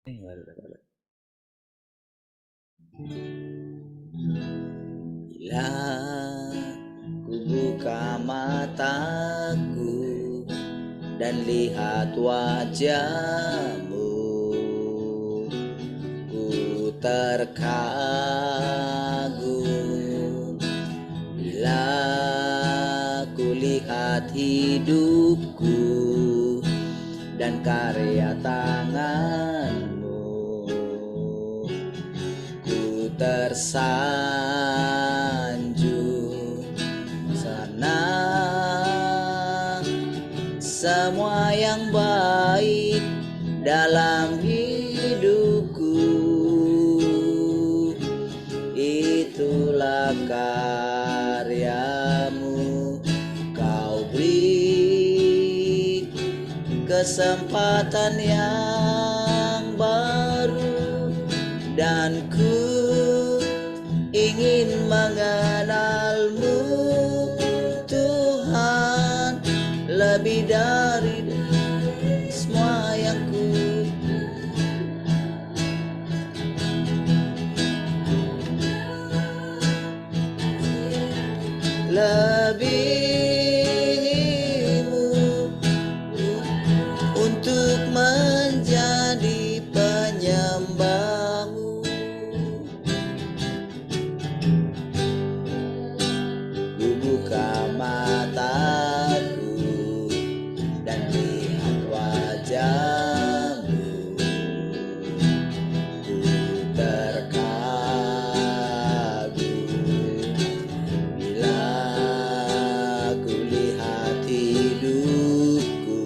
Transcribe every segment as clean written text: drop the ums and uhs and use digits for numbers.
Bila ku buka mataku dan lihat wajahmu, ku terkagum. Bila ku lihat hidupku dan karya tanganmu, ku tersanjung. Sana semua yang baik dalam hidupku, itulah karyamu. Kau beri kesempatan yang baru, dan ku ingin mengenalmu, Tuhan, lebih dari semua yang ku lebihimu untuk menjadi penyembahmu. Ku buka mataku dan lihat wajahmu, ku terkagum. Bila ku lihat hidupku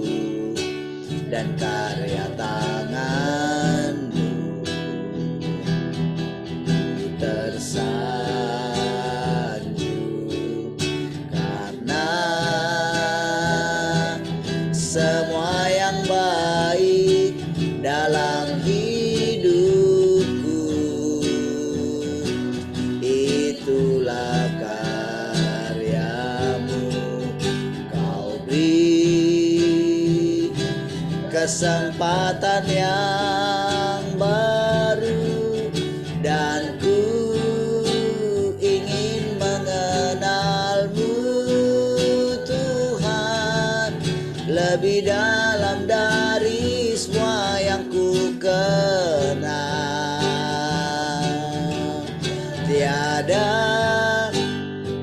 dan karya tanganmu, ku tersanjung. Karena semua yang baik dalam hidupku, itulah karyamu. Kau beri kesempatan yang baru, dan ku ingin mengenalmu, Tuhan, lebih dalam dari semua yang ku kenal. Tiada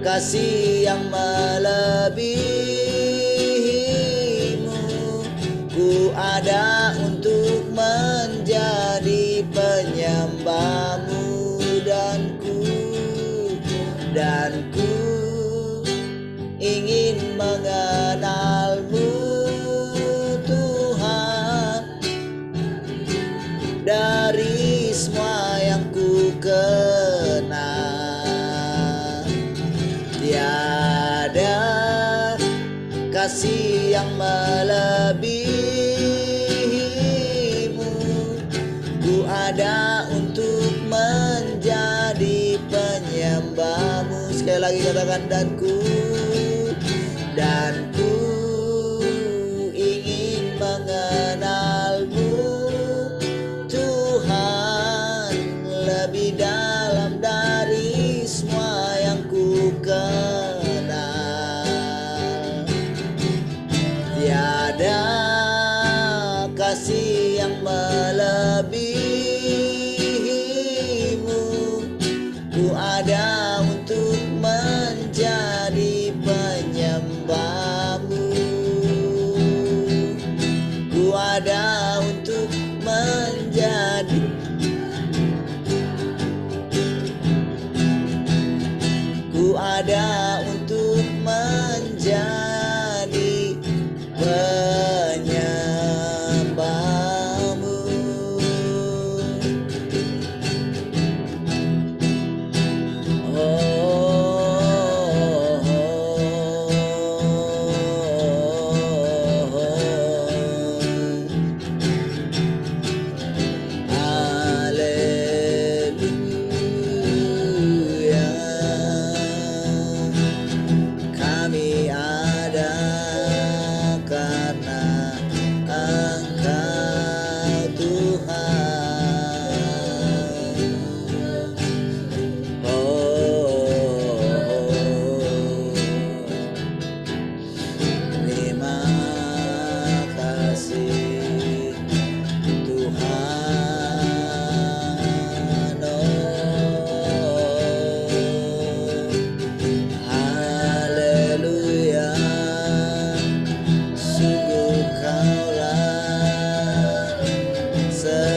kasih yang melebihimu. Ku ada untuk menjadi penyembahmu, dan ku ingin mengenalmu, Tuhan, dari semua yang ku kenal. Tiada kasih yang melebihimu. Ku ada untuk menjadi penyembahmu. Sekali lagi katakan, dan ku ingin mengenalmu, Tuhan, lebih dalam dari semua yang ku kenal. Tiada kasih yang melebihimu. Ku ada untuk menjadi penyembahmu. Ku ada untuk menjadi, ku ada untuk menjadi penyembahmu. Haleluya.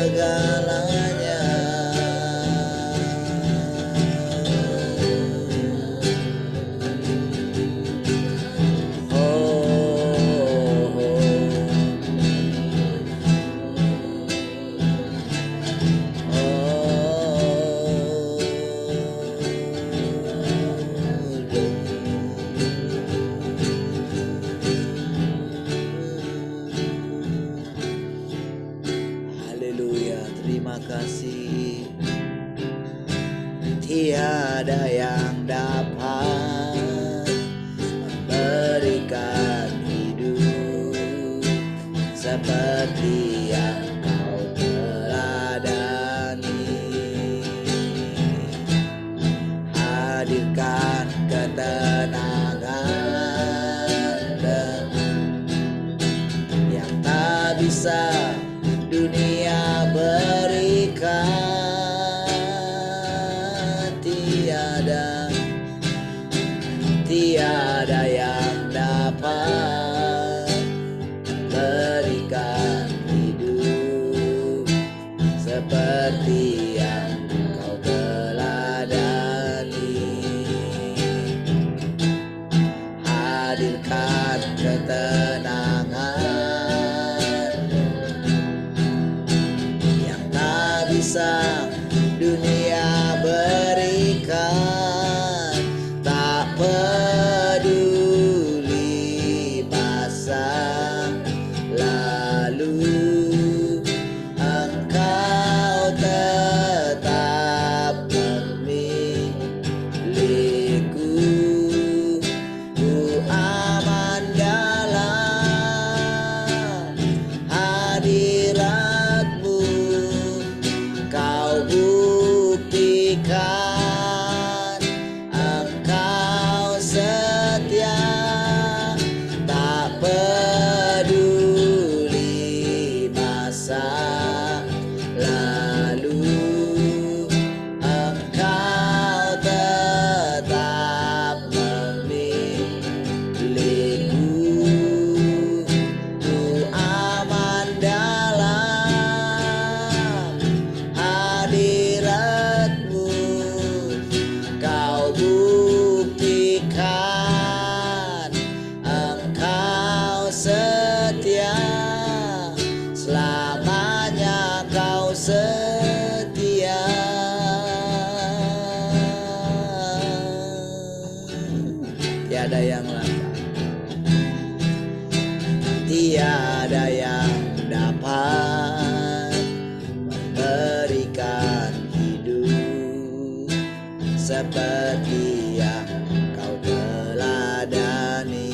segalanya. Haleluya, terima kasih. Tiada yang dapat memberikan hidup seperti yang Kau teladani. Hadirkan ketenangan yang tak bisa dunia berikan. Tiada yang dapat berikan hidup seperti yang Kau teladani. Hadirkan ketenangan yang tak bisa dunia berikan. Tak peduli masa lalu, Engkau tetap memiliku. Ku aman dalam hadirat-Mu. Kau buktikan Engkau setia. Tak peduli masa lalu, Engkau tetap memiliku. Ku aman dalam hadirat-Mu. Kau buktikan Engkau setia. Selamanya Kau setia. Tiada yang lain, tiada yang dapat memberikan hidup seperti yang Kau teladani.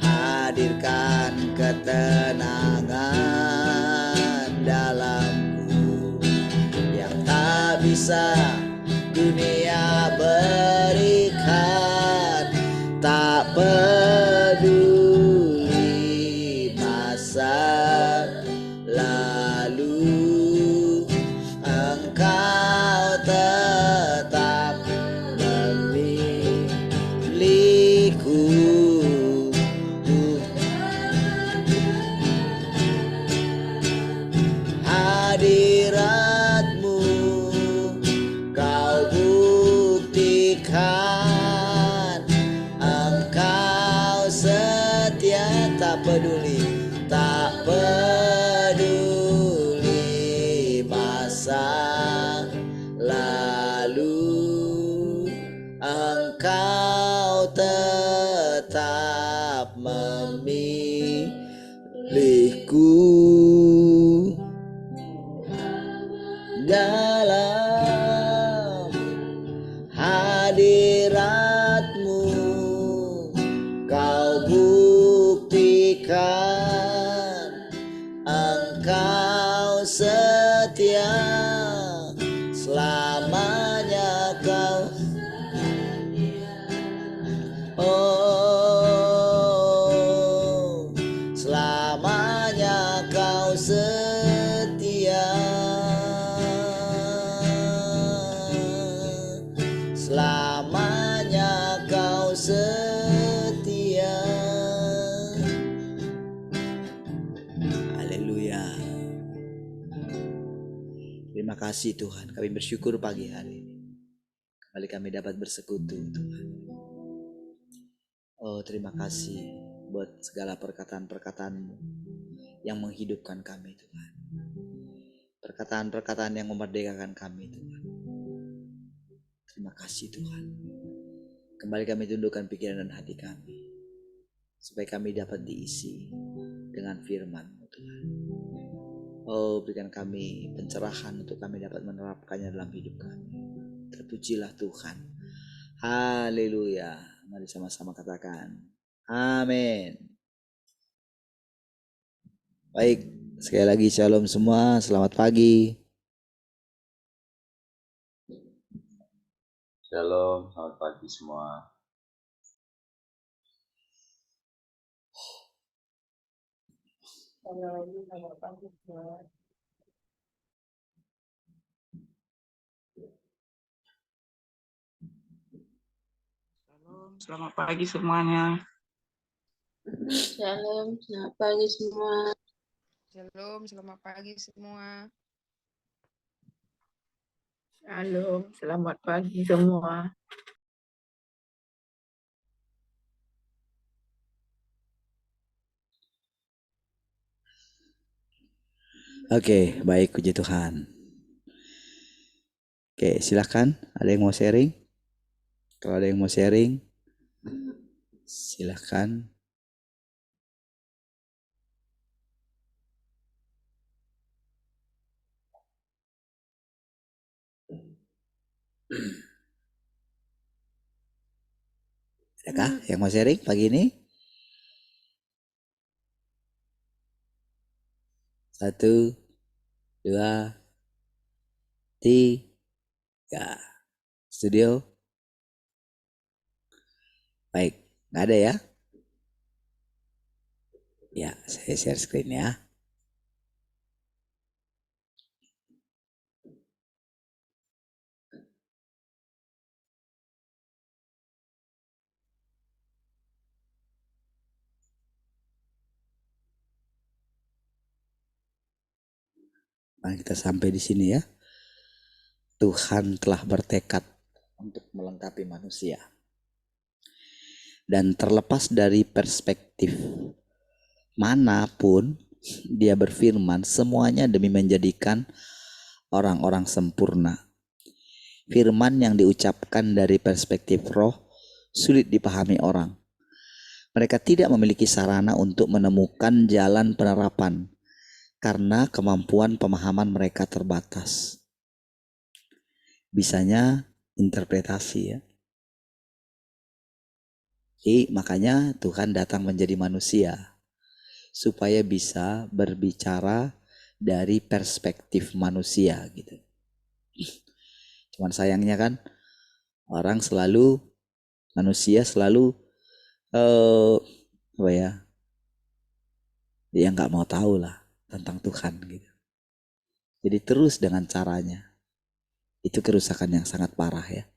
Hadirkan ketenangan dalamku yang tak bisa dunia berikan. Tak peduli masa lalu, Engkau tetap memiliku. Hadirat-Mu Kau buktikan Engkau setia. Tak peduli masa lalu, Engkau tetap memilihku. Dalam hadirat-Mu Kau buktikan Engkau setia. Selamanya Kau selamanya Kau setia. Selamanya Kau setia. Haleluya. Haleluya. Terima kasih Tuhan, kami bersyukur pagi hari ini. Kembali kami dapat bersekutu Tuhan. Oh terima kasih buat segala perkataan-perkataan-Mu yang menghidupkan kami Tuhan. Perkataan-perkataan yang memerdekakan kami Tuhan. Terima kasih Tuhan. Kembali kami tundukkan pikiran dan hati kami, supaya kami dapat diisi dengan firman-Mu Tuhan. Oh berikan kami pencerahan untuk kami dapat menerapkannya dalam hidup kami. Terpujilah Tuhan. Haleluya. Mari sama-sama katakan amin. Baik, sekali lagi shalom semua, selamat pagi. Shalom, selamat pagi semua. Shalom, selamat pagi semua. Shalom, selamat pagi semuanya. Shalom, selamat pagi semua. Shalom, selamat pagi semua. Shalom, selamat pagi semua. Oke, baik, puji Tuhan. Oke, silahkan. Ada yang mau sharing? Kalau ada yang mau sharing, silahkan. Adakah yang mau sharing pagi ini? 1, 2, 3. Studio. Baik, nggak ada ya? Ya, saya share screen ya. Mari kita sampai di sini ya. Tuhan telah bertekad untuk melengkapi manusia. Dan terlepas dari perspektif manapun dia berfirman, semuanya demi menjadikan orang-orang sempurna. Firman yang diucapkan dari perspektif roh sulit dipahami orang. Mereka tidak memiliki sarana untuk menemukan jalan penerapan karena kemampuan pemahaman mereka terbatas. Bisanya interpretasi ya. Jadi makanya Tuhan datang menjadi manusia supaya bisa berbicara dari perspektif manusia gitu. Cuman sayangnya kan manusia selalu dia nggak mau tahu lah tentang Tuhan gitu. Jadi terus dengan caranya. Itu kerusakan yang sangat parah ya.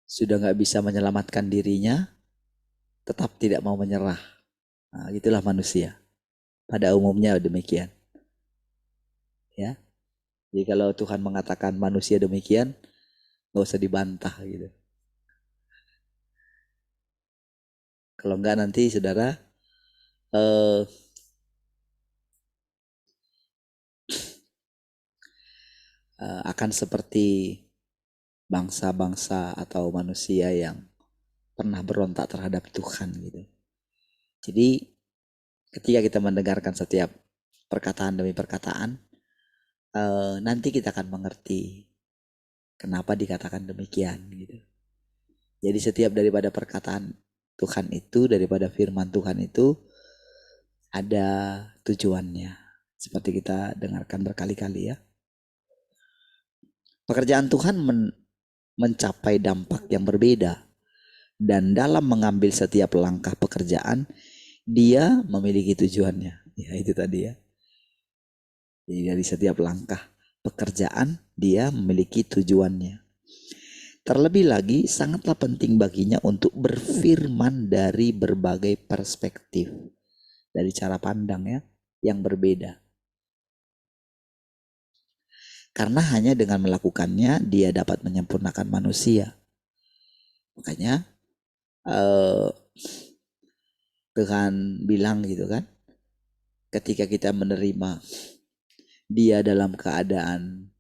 Sudah nggak bisa menyelamatkan dirinya, tetap tidak mau menyerah. Nah, itulah manusia. Pada umumnya demikian. Ya. Jadi kalau Tuhan mengatakan manusia demikian, nggak usah dibantah gitu. Kalau enggak nanti saudara akan seperti bangsa-bangsa atau manusia yang pernah berontak terhadap Tuhan gitu. Jadi ketika kita mendengarkan setiap perkataan demi perkataan, nanti kita akan mengerti kenapa dikatakan demikian gitu. Jadi setiap daripada perkataan Tuhan itu, daripada firman Tuhan itu ada tujuannya. Seperti kita dengarkan berkali-kali ya. Pekerjaan Tuhan mencapai dampak yang berbeda. Dan dalam mengambil setiap langkah pekerjaan, dia memiliki tujuannya. Ya itu tadi ya. Jadi dari setiap langkah pekerjaan, dia memiliki tujuannya. Terlebih lagi sangatlah penting baginya untuk berfirman dari berbagai perspektif, dari cara pandang ya yang berbeda. Karena hanya dengan melakukannya dia dapat menyempurnakan manusia. Makanya Tuhan bilang gitu kan, ketika kita menerima dia dalam keadaan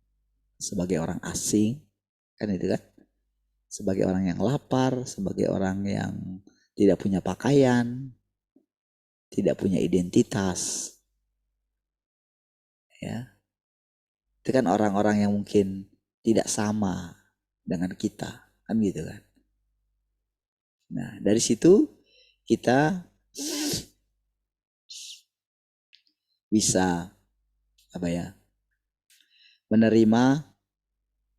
sebagai orang asing, kan itu kan, sebagai orang yang lapar, sebagai orang yang tidak punya pakaian, tidak punya identitas, ya, itu kan orang-orang yang mungkin tidak sama dengan kita, kan gitu kan. Nah dari situ kita bisa menerima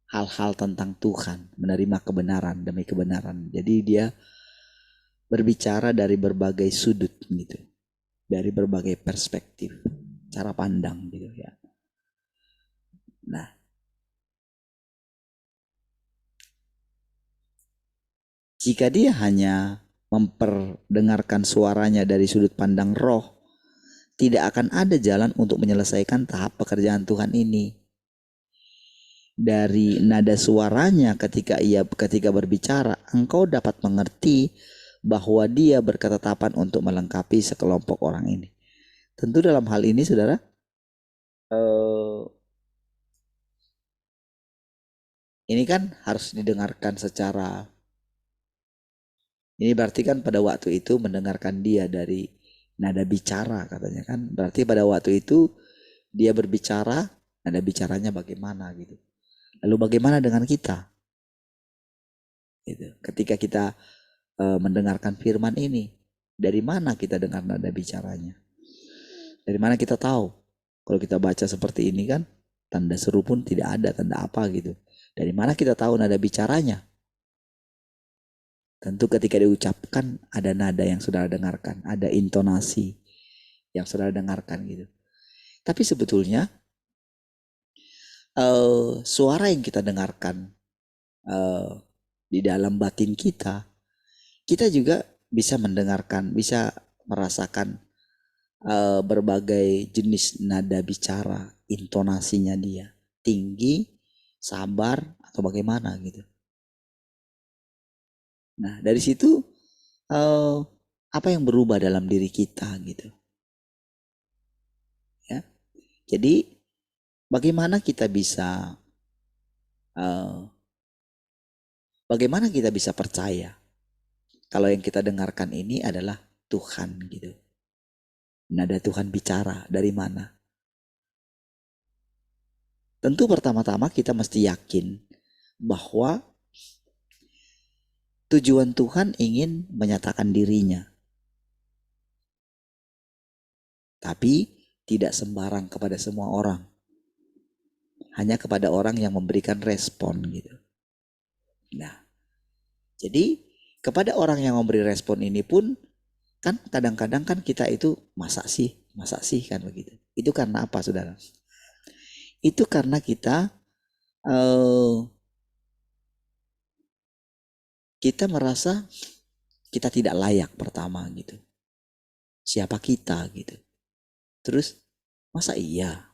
hal-hal tentang Tuhan, menerima kebenaran demi kebenaran. Jadi dia berbicara dari berbagai sudut gitu, dari berbagai perspektif, cara pandang gitu ya. Nah, jika dia hanya memperdengarkan suaranya dari sudut pandang roh, tidak akan ada jalan untuk menyelesaikan tahap pekerjaan Tuhan ini. Dari nada suaranya ketika berbicara, engkau dapat mengerti bahwa dia berketetapan untuk melengkapi sekelompok orang ini. Tentu dalam hal ini saudara, ini kan harus didengarkan secara, ini berarti kan pada waktu itu mendengarkan dia dari nada bicara katanya kan. Berarti pada waktu itu dia berbicara, nada bicaranya bagaimana gitu. Lalu bagaimana dengan kita? Gitu. Ketika kita mendengarkan firman ini, dari mana kita dengar nada bicaranya? Dari mana kita tahu? Kalau kita baca seperti ini kan, tanda seru pun tidak ada, tanda apa gitu. Dari mana kita tahu nada bicaranya? Tentu ketika diucapkan ada nada yang saudara dengarkan, ada intonasi yang saudara dengarkan gitu. Tapi sebetulnya suara yang kita dengarkan di dalam batin kita juga bisa mendengarkan, bisa merasakan berbagai jenis nada bicara, intonasinya dia, tinggi, sabar, atau bagaimana gitu. Nah dari situ apa yang berubah dalam diri kita gitu ya. Jadi bagaimana kita bisa percaya kalau yang kita dengarkan ini adalah Tuhan gitu. Nada Tuhan bicara dari mana? Tentu pertama-tama kita mesti yakin bahwa tujuan Tuhan ingin menyatakan dirinya. Tapi tidak sembarang kepada semua orang. Hanya kepada orang yang memberikan respon gitu. Nah, jadi kepada orang yang memberi respon ini pun kan kadang-kadang kan kita itu masa sih kan begitu. Itu karena apa saudara? Itu karena kita merasa kita tidak layak pertama gitu. Siapa kita gitu. Terus masa iya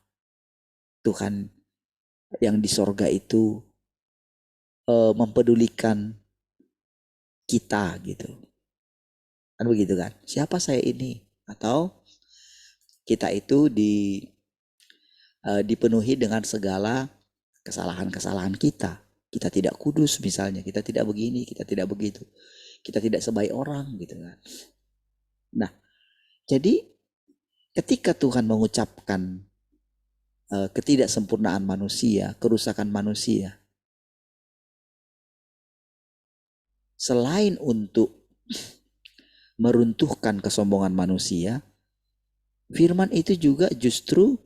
Tuhan yang di sorga itu mempedulikan kita gitu. Kan begitu kan? Siapa saya ini? Atau kita itu dipenuhi dengan segala kesalahan-kesalahan kita. Kita tidak kudus misalnya, kita tidak begini, kita tidak begitu. Kita tidak sebaik orang gitu kan. Nah, jadi ketika Tuhan mengucapkan ketidaksempurnaan manusia, kerusakan manusia, selain untuk meruntuhkan kesombongan manusia, firman itu juga justru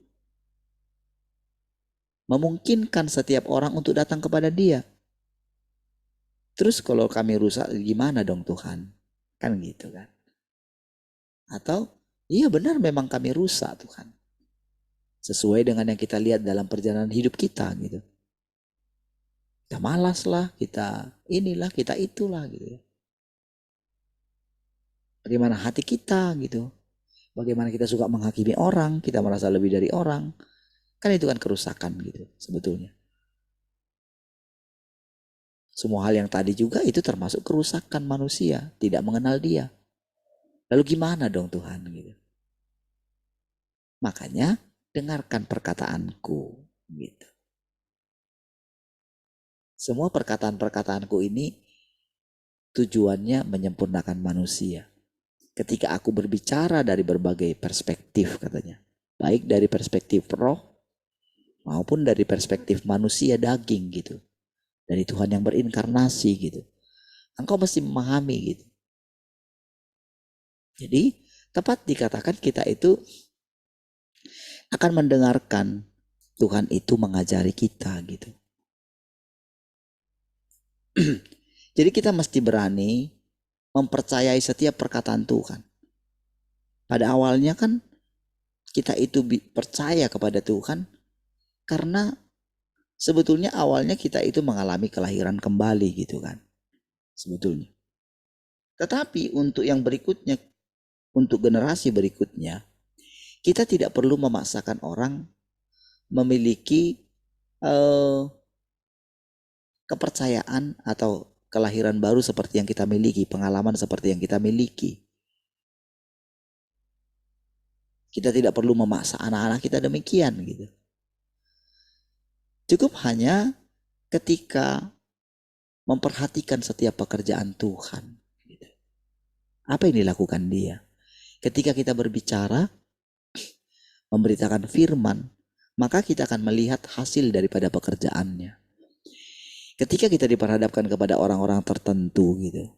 memungkinkan setiap orang untuk datang kepada dia. Terus kalau kami rusak gimana dong Tuhan? Kan gitu kan. Atau iya benar memang kami rusak Tuhan. Sesuai dengan yang kita lihat dalam perjalanan hidup kita gitu. Kita malas lah, kita inilah, kita itulah gitu ya. Bagaimana hati kita gitu. Bagaimana kita suka menghakimi orang, kita merasa lebih dari orang. Kan itu kan kerusakan gitu sebetulnya. Semua hal yang tadi juga itu termasuk kerusakan manusia, tidak mengenal dia. Lalu gimana dong Tuhan gitu. Makanya dengarkan perkataanku gitu. Semua perkataan-perkataanku ini tujuannya menyempurnakan manusia. Ketika aku berbicara dari berbagai perspektif katanya. Baik dari perspektif roh maupun dari perspektif manusia daging gitu. Dari Tuhan yang berinkarnasi gitu. Engkau mesti memahami gitu. Jadi tepat dikatakan kita itu akan mendengarkan Tuhan itu mengajari kita gitu. Jadi kita mesti berani mempercayai setiap perkataan Tuhan. Pada awalnya kan kita itu percaya kepada Tuhan karena sebetulnya awalnya kita itu mengalami kelahiran kembali gitu kan. Sebetulnya. Tetapi untuk yang berikutnya, untuk generasi berikutnya, kita tidak perlu memaksakan orang memiliki kepercayaan atau kelahiran baru seperti yang kita miliki, pengalaman seperti yang kita miliki. Kita tidak perlu memaksa anak-anak kita demikian gitu. Cukup hanya ketika memperhatikan setiap pekerjaan Tuhan. Gitu. Apa yang dilakukan dia? Ketika kita berbicara, memberitakan firman, maka kita akan melihat hasil daripada pekerjaannya. Ketika kita diperhadapkan kepada orang-orang tertentu gitu.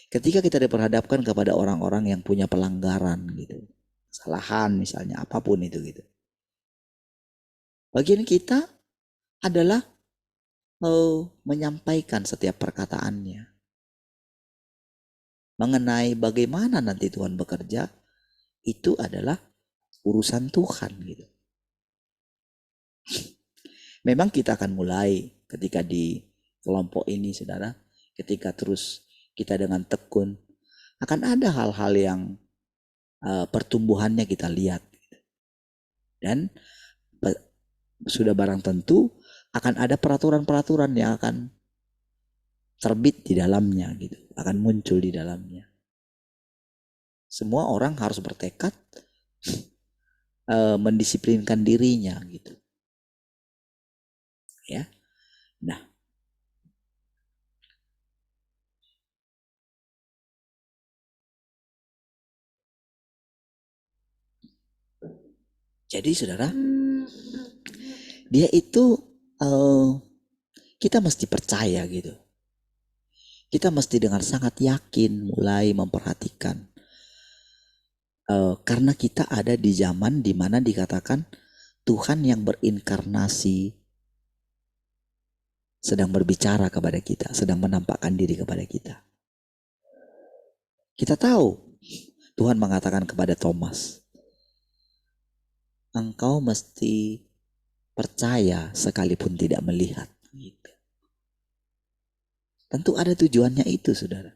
Ketika kita diperhadapkan kepada orang-orang yang punya pelanggaran gitu. Kesalahan misalnya, apapun itu gitu. Bagian kita adalah menyampaikan setiap perkataannya. Mengenai bagaimana nanti Tuhan bekerja, itu adalah urusan Tuhan gitu. Memang kita akan mulai ketika di kelompok ini saudara, ketika terus kita dengan tekun, akan ada hal-hal yang pertumbuhannya kita lihat. Dan sudah barang tentu akan ada peraturan-peraturan yang akan terbit di dalamnya gitu, akan muncul di dalamnya. Semua orang harus bertekad mendisiplinkan dirinya gitu. Ya. Nah, jadi saudara, dia itu kita mesti percaya gitu. Kita mesti dengan sangat yakin mulai memperhatikan. Karena kita ada di zaman di mana dikatakan Tuhan yang berinkarnasi sedang berbicara kepada kita, sedang menampakkan diri kepada kita. Kita tahu Tuhan mengatakan kepada Thomas, engkau mesti percaya sekalipun tidak melihat. Gitu. Tentu ada tujuannya itu, saudara.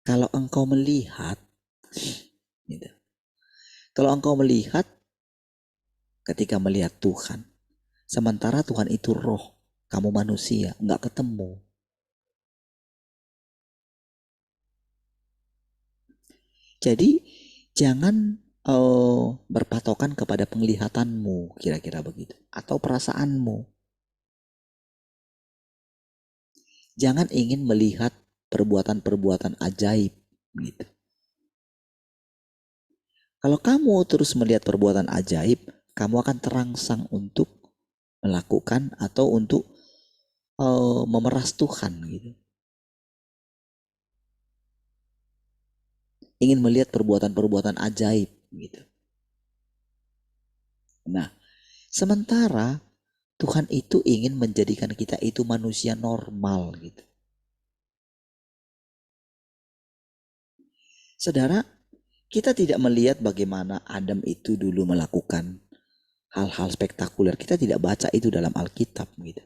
Kalau engkau melihat, gitu. Kalau engkau melihat, ketika melihat Tuhan, sementara Tuhan itu roh, kamu manusia, nggak ketemu. Jadi jangan berpatokan kepada penglihatanmu, kira-kira begitu, atau perasaanmu. Jangan ingin melihat perbuatan-perbuatan ajaib, gitu. Kalau kamu terus melihat perbuatan ajaib, kamu akan terangsang untuk melakukan atau untuk memeras Tuhan, gitu. Ingin melihat perbuatan-perbuatan ajaib, gitu. Nah, sementara Tuhan itu ingin menjadikan kita itu manusia normal, gitu. Saudara, kita tidak melihat bagaimana Adam itu dulu melakukan hal-hal spektakuler. Kita tidak baca itu dalam Alkitab gitu.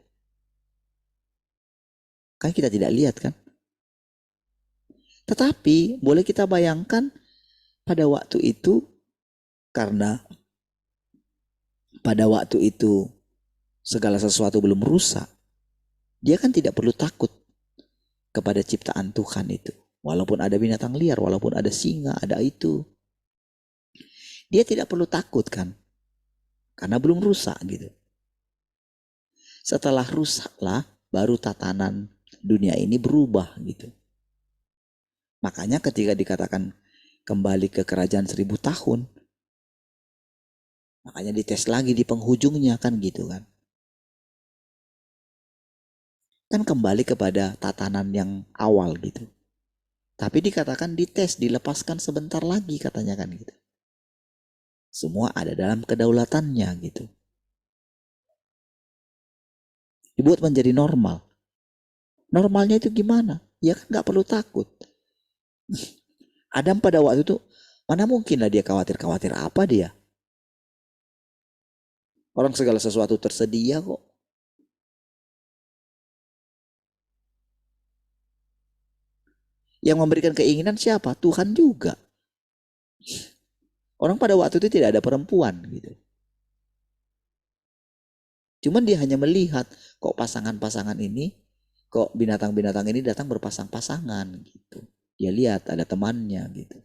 Kan kita tidak lihat kan. Tetapi boleh kita bayangkan pada waktu itu, karena pada waktu itu segala sesuatu belum rusak, dia kan tidak perlu takut kepada ciptaan Tuhan itu. Walaupun ada binatang liar, walaupun ada singa, ada itu, dia tidak perlu takut kan, karena belum rusak gitu. Setelah rusaklah baru tatanan dunia ini berubah gitu. Makanya ketika dikatakan kembali ke kerajaan 1000 tahun, makanya dites lagi di penghujungnya kan gitu kan. Kan kembali kepada tatanan yang awal gitu. Tapi dikatakan dites, dilepaskan sebentar lagi katanya kan gitu. Semua ada dalam kedaulatannya gitu. Dibuat menjadi normal. Normalnya itu gimana? Ya kan gak perlu takut. Adam pada waktu itu, mana mungkin lah dia khawatir apa dia? Orang segala sesuatu tersedia kok. Yang memberikan keinginan siapa? Tuhan juga. Orang pada waktu itu tidak ada perempuan gitu. Cuman dia hanya melihat kok pasangan-pasangan ini, kok binatang-binatang ini datang berpasang-pasangan gitu. Dia lihat ada temannya gitu.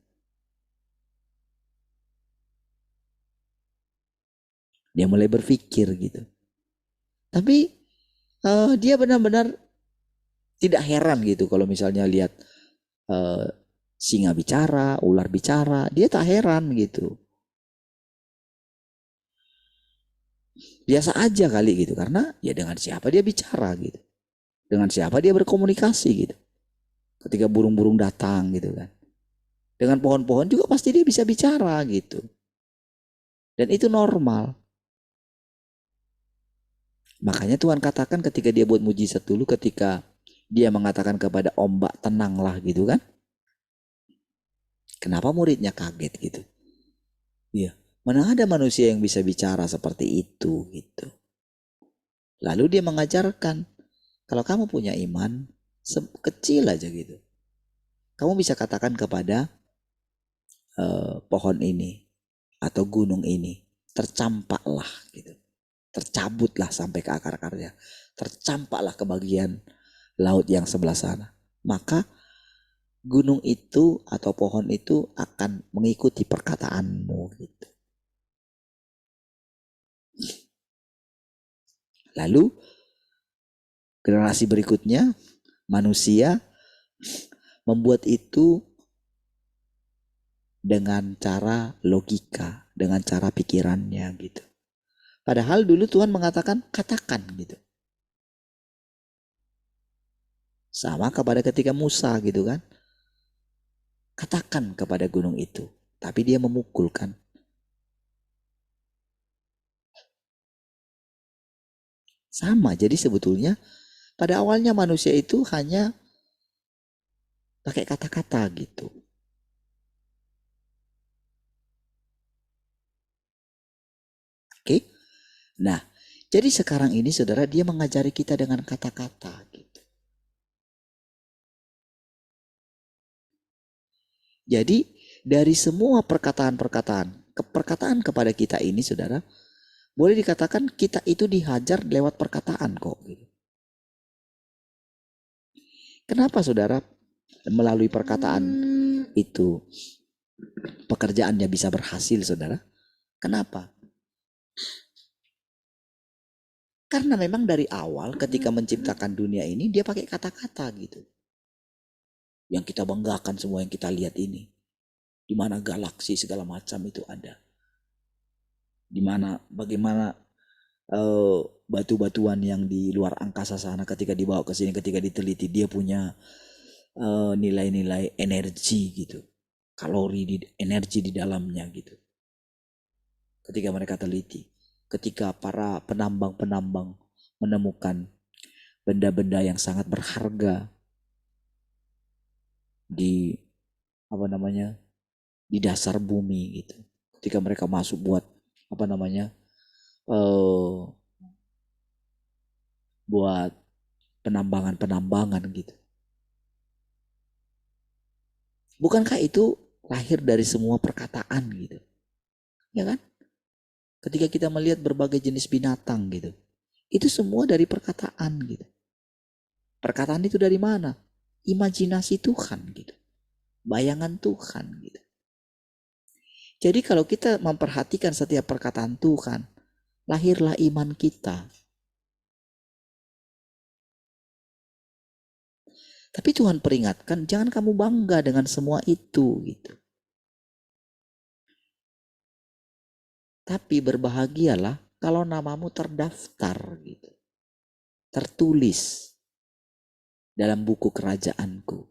Dia mulai berpikir gitu. Tapi dia benar-benar tidak heran gitu kalau misalnya lihat singa bicara, ular bicara, dia tak heran gitu. Biasa aja kali gitu, karena ya dengan siapa dia bicara gitu. Dengan siapa dia berkomunikasi gitu. Ketika burung-burung datang gitu kan. Dengan pohon-pohon juga pasti dia bisa bicara gitu. Dan itu normal. Makanya Tuhan katakan ketika dia buat mujizat dulu, ketika dia mengatakan kepada ombak tenanglah gitu kan. Kenapa muridnya kaget gitu? Iya, mana ada manusia yang bisa bicara seperti itu gitu. Lalu dia mengajarkan, kalau kamu punya iman kecil aja gitu, kamu bisa katakan kepada pohon ini atau gunung ini, tercampaklah gitu. Tercabutlah sampai ke akar-akarnya. Tercampaklah ke bagian laut yang sebelah sana. Maka gunung itu atau pohon itu akan mengikuti perkataanmu gitu. Lalu generasi berikutnya manusia membuat itu dengan cara logika, dengan cara pikirannya gitu. Padahal dulu Tuhan mengatakan katakan gitu. Sama kepada ketika Musa gitu kan. Katakan kepada gunung itu. Tapi dia memukulkan. Sama, jadi sebetulnya pada awalnya manusia itu hanya pakai kata-kata gitu. Oke? Nah, jadi sekarang ini saudara, dia mengajari kita dengan kata-kata gitu. Jadi dari semua perkataan-perkataan, perkataan kepada kita ini saudara, boleh dikatakan kita itu dihajar lewat perkataan kok gitu. Kenapa saudara melalui perkataan itu pekerjaannya bisa berhasil saudara? Kenapa? Karena memang dari awal ketika menciptakan dunia ini dia pakai kata-kata gitu. Yang kita banggakan semua yang kita lihat ini. Di mana galaksi segala macam itu ada. Di mana bagaimana batu-batuan yang di luar angkasa sana ketika dibawa ke sini, ketika diteliti dia punya nilai-nilai energi gitu. Kalori energi di dalamnya gitu. Ketika mereka teliti, ketika para penambang-penambang menemukan benda-benda yang sangat berharga di di dasar bumi gitu. Ketika mereka masuk buat eh, buat penambangan gitu. Bukankah itu lahir dari semua perkataan gitu? Ya kan? Ketika kita melihat berbagai jenis binatang gitu. Itu semua dari perkataan gitu. Perkataan itu dari mana? Imajinasi Tuhan gitu. Bayangan Tuhan gitu. Jadi kalau kita memperhatikan setiap perkataan Tuhan, lahirlah iman kita. Tapi Tuhan peringatkan, jangan kamu bangga dengan semua itu gitu. Tapi berbahagialah kalau namamu terdaftar gitu. Tertulis dalam buku kerajaanku.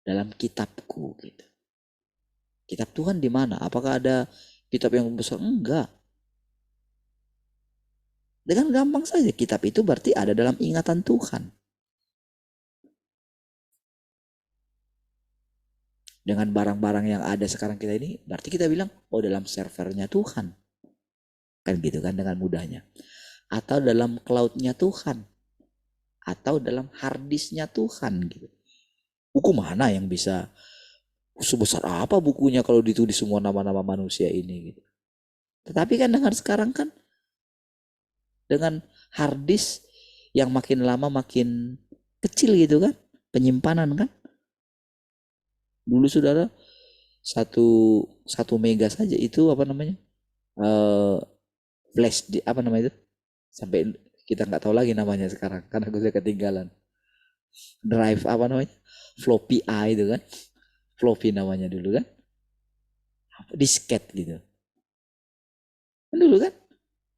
Dalam kitabku gitu. Kitab Tuhan di mana? Apakah ada kitab yang besar? Enggak. Dengan gampang saja kitab itu berarti ada dalam ingatan Tuhan. Dengan barang-barang yang ada sekarang kita ini, berarti kita bilang, oh dalam servernya Tuhan. Kan gitu kan dengan mudahnya. Atau dalam cloudnya Tuhan. Atau dalam harddisknya Tuhan gitu. Buku mana yang bisa sebesar apa bukunya kalau ditulis semua nama-nama manusia ini gitu. Tetapi kan dengan sekarang kan dengan harddisk yang makin lama makin kecil gitu kan. Penyimpanan kan. Dulu saudara satu mega saja itu apa namanya flash apa namanya itu sampai kita nggak tahu lagi namanya sekarang karena gue sudah ketinggalan drive apa namanya floppy itu kan floppy namanya dulu kan disket gitu kan dulu kan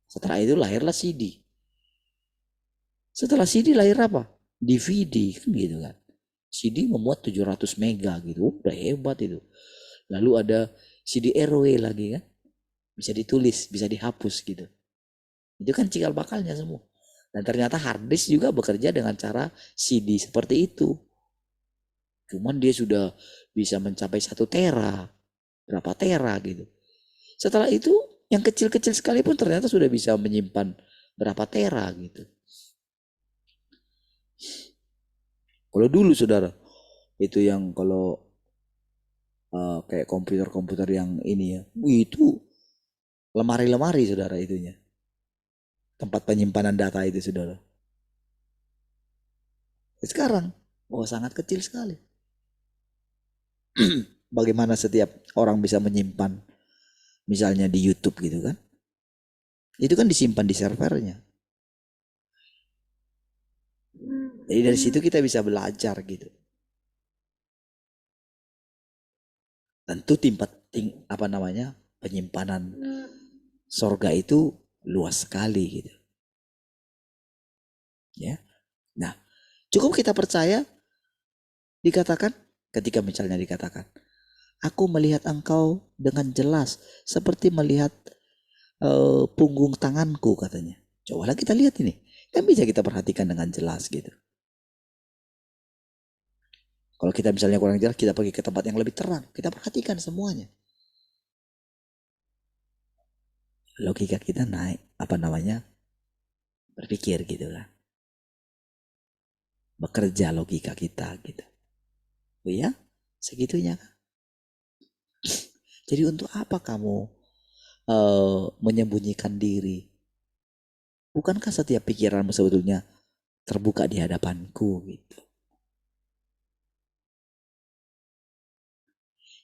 setelah itu lahirlah CD setelah CD lahir apa DVD kan gitu kan CD memuat 700 mega gitu udah hebat itu lalu ada CD RW lagi kan bisa ditulis bisa dihapus gitu itu kan cikal bakalnya semua dan ternyata hard disk juga bekerja dengan cara CD seperti itu cuman dia sudah bisa mencapai 1 tera berapa tera gitu setelah itu yang kecil-kecil sekalipun ternyata sudah bisa menyimpan berapa tera gitu kalau dulu saudara itu yang kalau kayak komputer-komputer yang ini ya itu lemari-lemari saudara itunya tempat penyimpanan data itu saudara sekarang sangat kecil sekali bagaimana setiap orang bisa menyimpan misalnya di YouTube gitu kan itu kan disimpan di servernya jadi dari situ kita bisa belajar gitu tentu apa namanya penyimpanan sorga itu luas sekali gitu ya nah cukup kita percaya dikatakan ketika misalnya dikatakan aku melihat engkau dengan jelas seperti melihat punggung tanganku katanya cobalah kita lihat ini kan bisa kita perhatikan dengan jelas gitu kalau kita misalnya kurang jelas kita pergi ke tempat yang lebih terang kita perhatikan semuanya logika kita naik apa namanya berpikir gitu kan bekerja logika kita gitu oh ya segitunya kan jadi untuk apa kamu menyembunyikan diri bukankah setiap pikiranmu sebetulnya terbuka di hadapanku gitu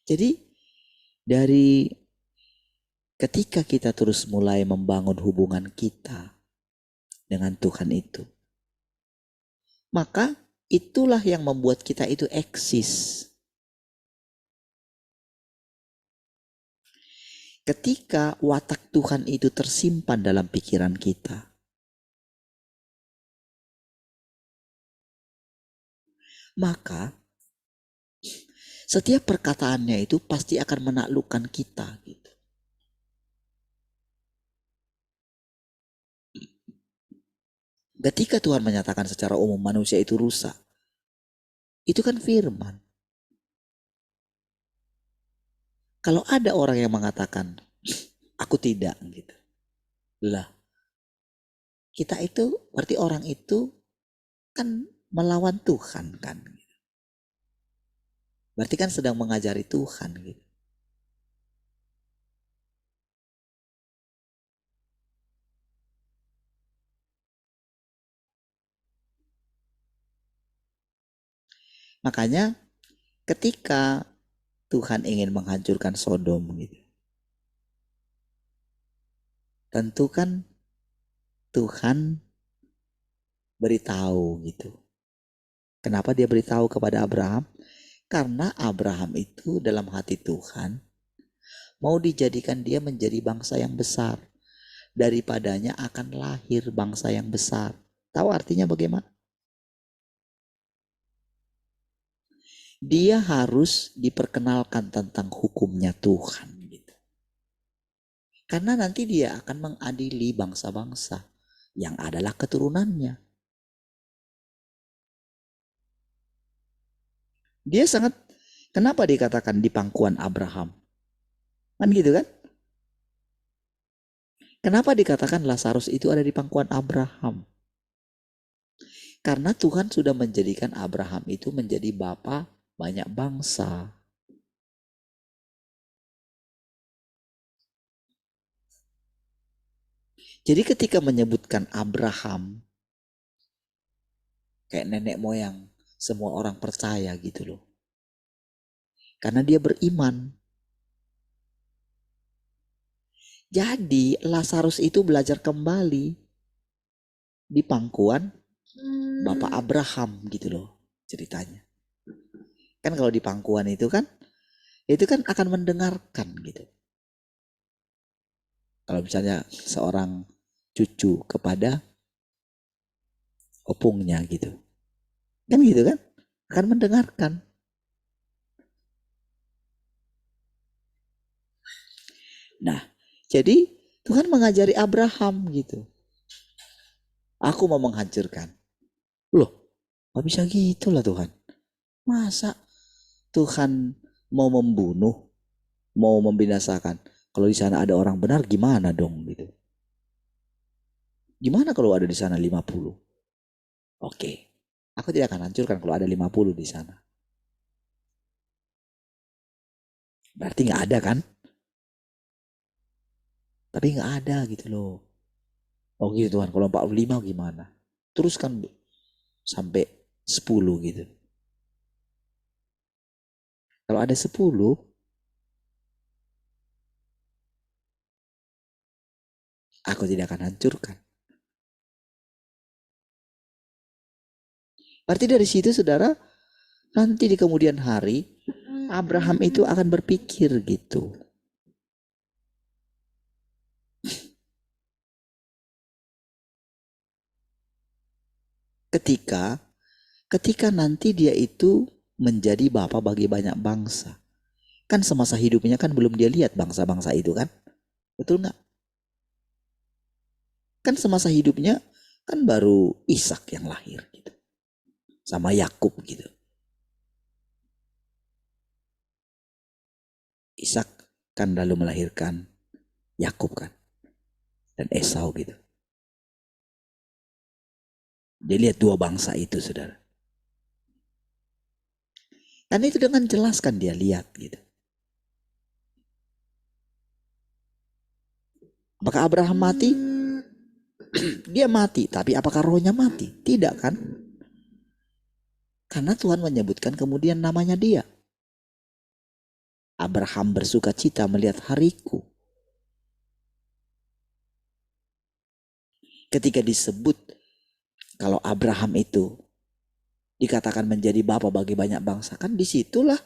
jadi dari ketika kita terus mulai membangun hubungan kita dengan Tuhan itu maka itulah yang membuat kita itu eksis ketika watak Tuhan itu tersimpan dalam pikiran kita maka setiap perkataannya itu pasti akan menaklukkan kita gitu. Ketika Tuhan menyatakan secara umum manusia itu rusak, itu kan firman. Kalau ada orang yang mengatakan aku tidak gitu. Lah, kita itu berarti orang itu kan melawan Tuhan kan. Berarti kan sedang mengajari Tuhan gitu. Makanya ketika Tuhan ingin menghancurkan Sodom gitu, tentu kan Tuhan beritahu gitu. Kenapa dia beritahu kepada Abraham? Karena Abraham itu dalam hati Tuhan mau dijadikan dia menjadi bangsa yang besar. Daripadanya akan lahir bangsa yang besar. Tahu artinya bagaimana? Dia harus diperkenalkan tentang hukumnya Tuhan gitu. Karena nanti dia akan mengadili bangsa-bangsa yang adalah keturunannya. Dia sangat, kenapa dikatakan di pangkuan Abraham? Kan gitu kan? Kenapa dikatakan Lazarus itu ada di pangkuan Abraham? Karena Tuhan sudah menjadikan Abraham itu menjadi bapa banyak bangsa. Jadi ketika menyebutkan Abraham, kayak nenek moyang, semua orang percaya gitu loh. Karena dia beriman. Jadi Lazarus itu belajar kembali di pangkuan Bapak Abraham gitu loh ceritanya. Kan kalau di pangkuan itu kan akan mendengarkan gitu. Kalau misalnya seorang cucu kepada opungnya gitu. Kan gitu kan? Akan mendengarkan. Nah, jadi Tuhan mengajari Abraham gitu. Aku mau menghancurkan. Loh, gak bisa gitu lah Tuhan. Masa Tuhan mau membunuh, mau membinasakan? Kalau di sana ada orang benar gimana dong gitu. Gimana kalau ada di sana 50? Oke. Aku tidak akan hancurkan kalau ada 50 di sana. Berarti nggak ada kan? Tapi nggak ada gitu loh. Oh gitu Tuhan, kalau 45 gimana? Teruskan sampai 10 gitu. Kalau ada 10, aku tidak akan hancurkan. Berarti dari situ saudara, nanti di kemudian hari, Abraham itu akan berpikir gitu. Ketika nanti dia itu menjadi bapa bagi banyak bangsa. Kan semasa hidupnya kan belum dia lihat bangsa-bangsa itu kan. Betul nggak? Kan semasa hidupnya kan baru Ishak yang lahir gitu. Sama Yakub gitu. Ishak kan lalu melahirkan Yakub kan. Dan Esau gitu. Dia lihat dua bangsa itu saudara. Dan itu dengan jelas kan dia lihat gitu. Apakah Abraham mati? Dia mati, tapi apakah rohnya mati? Tidak kan? Karena Tuhan menyebutkan kemudian namanya dia. Abraham bersuka cita melihat hariku. Ketika disebut kalau Abraham itu dikatakan menjadi bapa bagi banyak bangsa, kan disitulah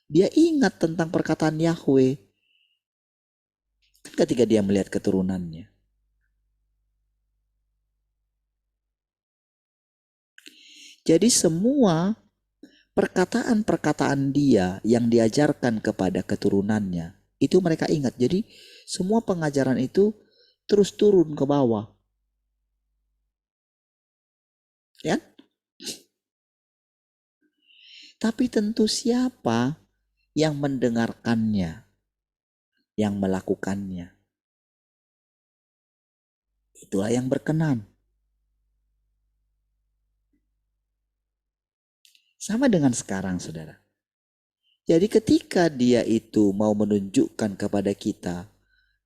dia ingat tentang perkataan Yahweh. Ketika dia melihat keturunannya. Jadi semua perkataan-perkataan dia yang diajarkan kepada keturunannya, itu mereka ingat. Jadi semua pengajaran itu terus turun ke bawah. Ya? Tapi tentu siapa yang mendengarkannya, yang melakukannya? Itulah yang berkenan. Sama dengan sekarang, saudara. Jadi ketika dia itu mau menunjukkan kepada kita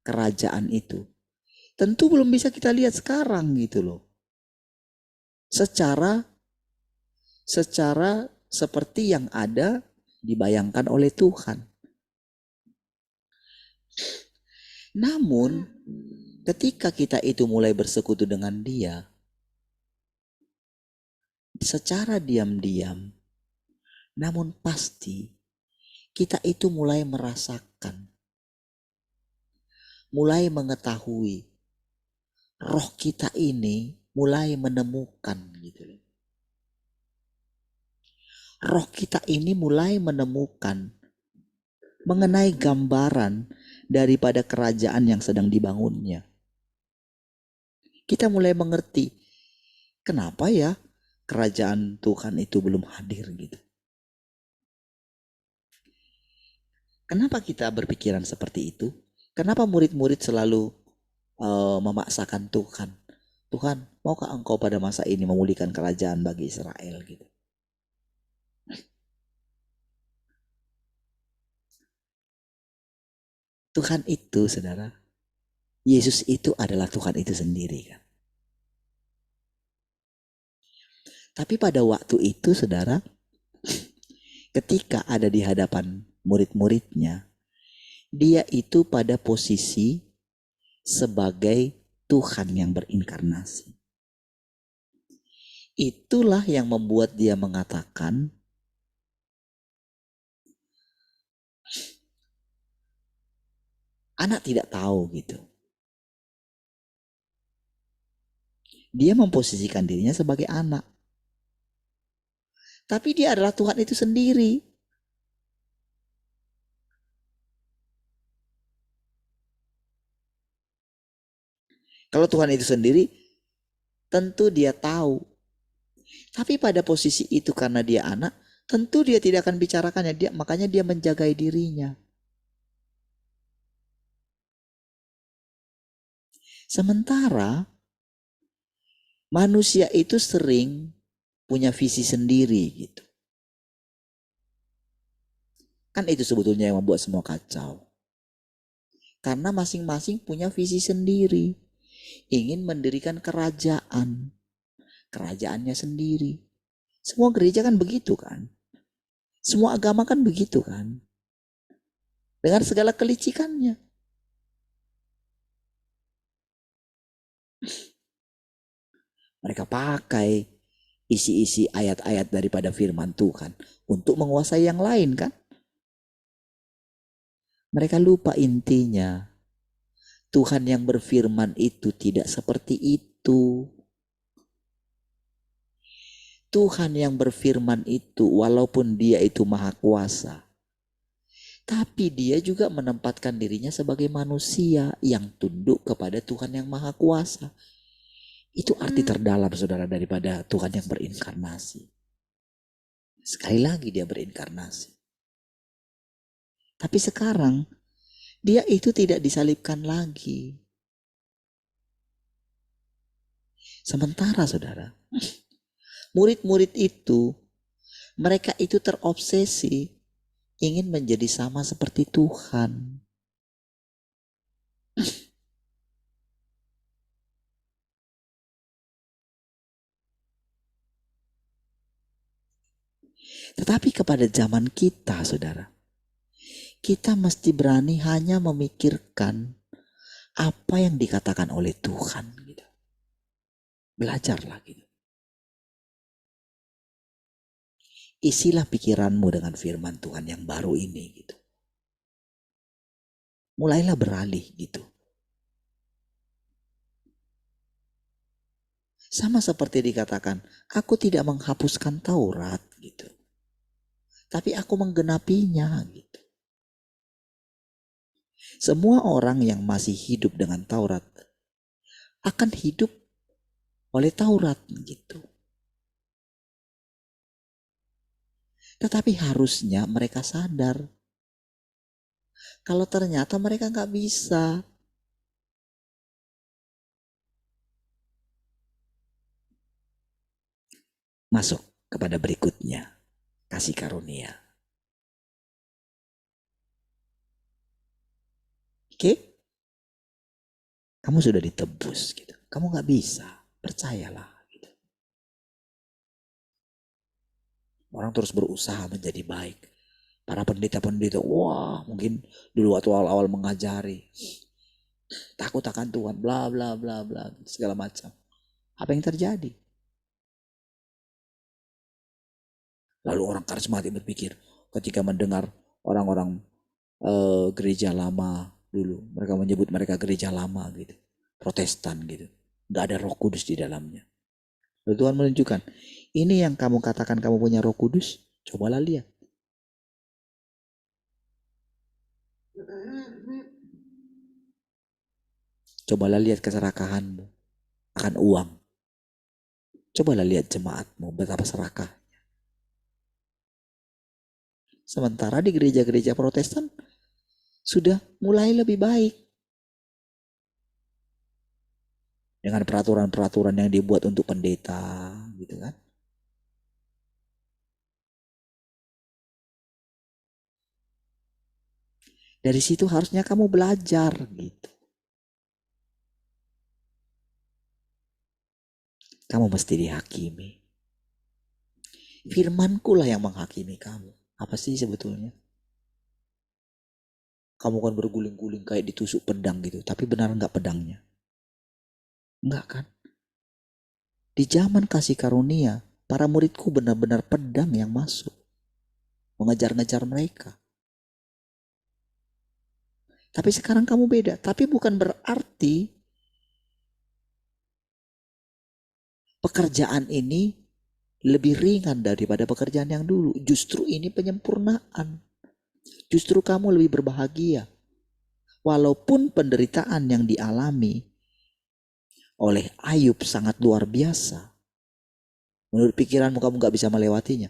kerajaan itu, tentu belum bisa kita lihat sekarang gitu loh. Secara seperti yang ada dibayangkan oleh Tuhan. Namun ketika kita itu mulai bersekutu dengan dia, secara diam-diam, namun pasti kita itu mulai merasakan, mulai mengetahui, roh kita ini mulai menemukan gitu loh. Roh kita ini mulai menemukan mengenai gambaran daripada kerajaan yang sedang dibangunnya. Kita mulai mengerti kenapa ya kerajaan Tuhan itu belum hadir gitu. Kenapa kita berpikiran seperti itu? Kenapa murid-murid selalu memaksakan Tuhan? Tuhan, maukah engkau pada masa ini memulihkan kerajaan bagi Israel gitu? Tuhan itu, saudara, Yesus itu adalah Tuhan itu sendiri kan. Tapi pada waktu itu, saudara, ketika ada di hadapan murid-muridnya, dia itu pada posisi sebagai Tuhan yang berinkarnasi. Itulah yang membuat dia mengatakan, anak tidak tahu gitu. Dia memposisikan dirinya sebagai anak. Tapi dia adalah Tuhan itu sendiri. Kalau Tuhan itu sendiri, tentu dia tahu. Tapi pada posisi itu karena dia anak, tentu dia tidak akan bicarakannya. Makanya dia menjagai dirinya. Sementara manusia itu sering punya visi sendiri gitu. Kan itu sebetulnya yang membuat semua kacau. Karena masing-masing punya visi sendiri. Ingin mendirikan kerajaan. Kerajaannya sendiri. Semua gereja kan begitu kan. Semua agama kan begitu kan. Dengan segala kelicikannya. Mereka pakai isi-isi ayat-ayat daripada firman Tuhan untuk menguasai yang lain kan. Mereka lupa intinya. Tuhan yang berfirman itu tidak seperti itu. Tuhan yang berfirman itu walaupun dia itu maha kuasa. Tapi dia juga menempatkan dirinya sebagai manusia yang tunduk kepada Tuhan yang maha kuasa. Itu arti terdalam saudara daripada Tuhan yang berinkarnasi. Sekali lagi dia berinkarnasi. Tapi sekarang dia itu tidak disalibkan lagi. Sementara saudara, murid-murid itu, mereka itu terobsesi ingin menjadi sama seperti Tuhan. Tetapi kepada zaman kita, saudara, kita mesti berani hanya memikirkan apa yang dikatakan oleh Tuhan. Gitu. Belajarlah gitu. Isilah pikiranmu dengan firman Tuhan yang baru ini gitu. Mulailah beralih gitu. Sama seperti dikatakan, aku tidak menghapuskan Taurat gitu. Tapi aku menggenapinya gitu. Semua orang yang masih hidup dengan Taurat akan hidup oleh Taurat gitu. Tetapi harusnya mereka sadar kalau ternyata mereka nggak bisa. masuk kepada berikutnya, kasih karunia. Oke? Kamu sudah ditebus gitu. Kamu gak bisa, percayalah gitu. Orang terus berusaha menjadi baik. Para pendeta-pendeta, wah mungkin dulu waktu awal-awal mengajari, takut akan Tuhan, bla bla bla bla, segala macam. Apa yang terjadi? Lalu orang karismatik berpikir, ketika mendengar orang-orang gereja lama dulu, mereka menyebut mereka gereja lama gitu, Protestan gitu, nggak ada Roh Kudus di dalamnya. Lalu Tuhan menunjukkan, ini yang kamu katakan kamu punya Roh Kudus, cobalah lihat. Cobalah lihat keserakahanmu akan uang. Cobalah lihat jemaatmu betapa serakah. Sementara di gereja-gereja Protestan sudah mulai lebih baik. Dengan peraturan-peraturan yang dibuat untuk pendeta gitu kan. Dari situ harusnya kamu belajar gitu. Kamu mesti dihakimi. Firmanku lah yang menghakimi kamu. Apa sih sebetulnya? Kamu kan berguling-guling kayak ditusuk pedang gitu. Tapi benar nggak pedangnya? Enggak kan? Di zaman kasih karunia, para muridku benar-benar pedang yang masuk. Mengejar-ngejar mereka. Tapi sekarang kamu beda. Tapi bukan berarti pekerjaan ini lebih ringan daripada pekerjaan yang dulu. Justru ini penyempurnaan. Justru kamu lebih berbahagia. Walaupun penderitaan yang dialami oleh Ayub sangat luar biasa. Menurut pikiranmu kamu gak bisa melewatinya.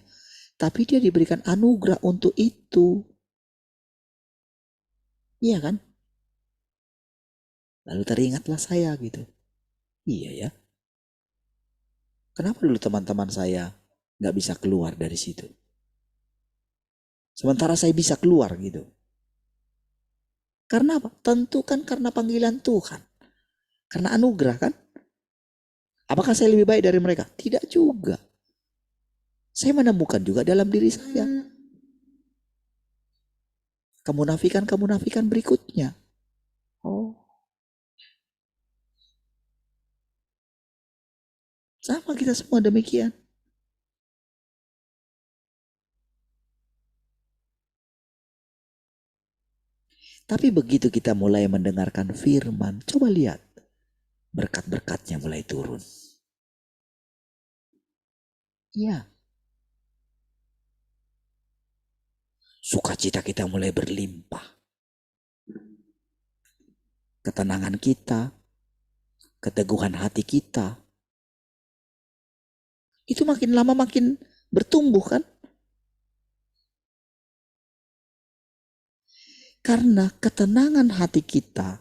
Tapi dia diberikan anugerah untuk itu. Iya kan? Lalu teringatlah saya gitu. Iya ya. Kenapa dulu teman-teman saya gak bisa keluar dari situ? Sementara saya bisa keluar gitu. Karena apa? Tentu kan karena panggilan Tuhan. Karena anugerah kan? Apakah saya lebih baik dari mereka? Tidak juga. Saya menemukan juga dalam diri saya kemunafikan berikutnya. Oh, sama kita semua demikian. Tapi begitu kita mulai mendengarkan firman, coba lihat. Berkat-berkatnya mulai turun. Iya. Sukacita kita mulai berlimpah. Ketenangan kita, keteguhan hati kita, itu makin lama makin bertumbuh kan? Karena ketenangan hati kita,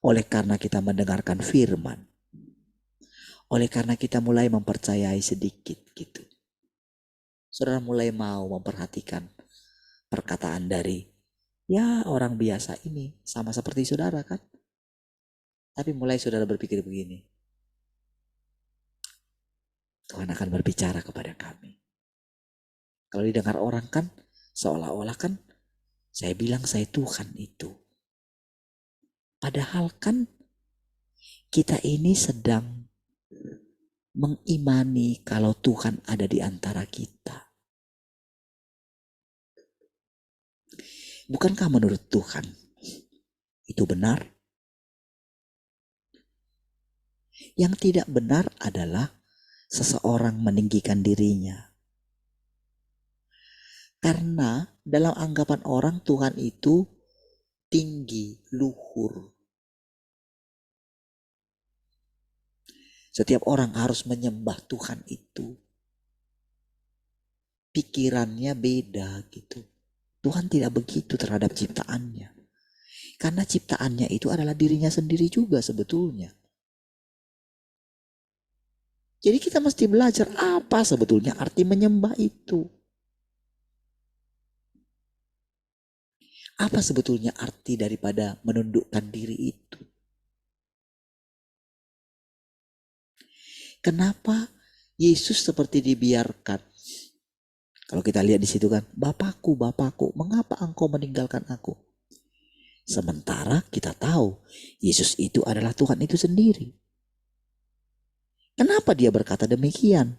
oleh karena kita mendengarkan firman, oleh karena kita mulai mempercayai sedikit gitu. Saudara mulai mau memperhatikan perkataan dari ya orang biasa ini, sama seperti saudara kan. Tapi mulai saudara berpikir begini, Tuhan akan berbicara kepada kami. Kalau didengar orang kan seolah-olah kan saya bilang saya Tuhan itu. Padahal kan kita ini sedang mengimani kalau Tuhan ada di antara kita. Bukankah menurut Tuhan itu benar? Yang tidak benar adalah seseorang meninggikan dirinya. Karena dalam anggapan orang Tuhan itu tinggi, luhur. Setiap orang harus menyembah Tuhan itu. Pikirannya beda gitu. Tuhan tidak begitu terhadap ciptaannya. Karena ciptaannya itu adalah dirinya sendiri juga sebetulnya. Jadi kita mesti belajar apa sebetulnya arti menyembah itu. Apa sebetulnya arti daripada menundukkan diri itu? Kenapa Yesus seperti dibiarkan? Kalau kita lihat di situ kan, Bapakku, Bapakku, mengapa engkau meninggalkan aku? Sementara kita tahu Yesus itu adalah Tuhan itu sendiri. Kenapa dia berkata demikian?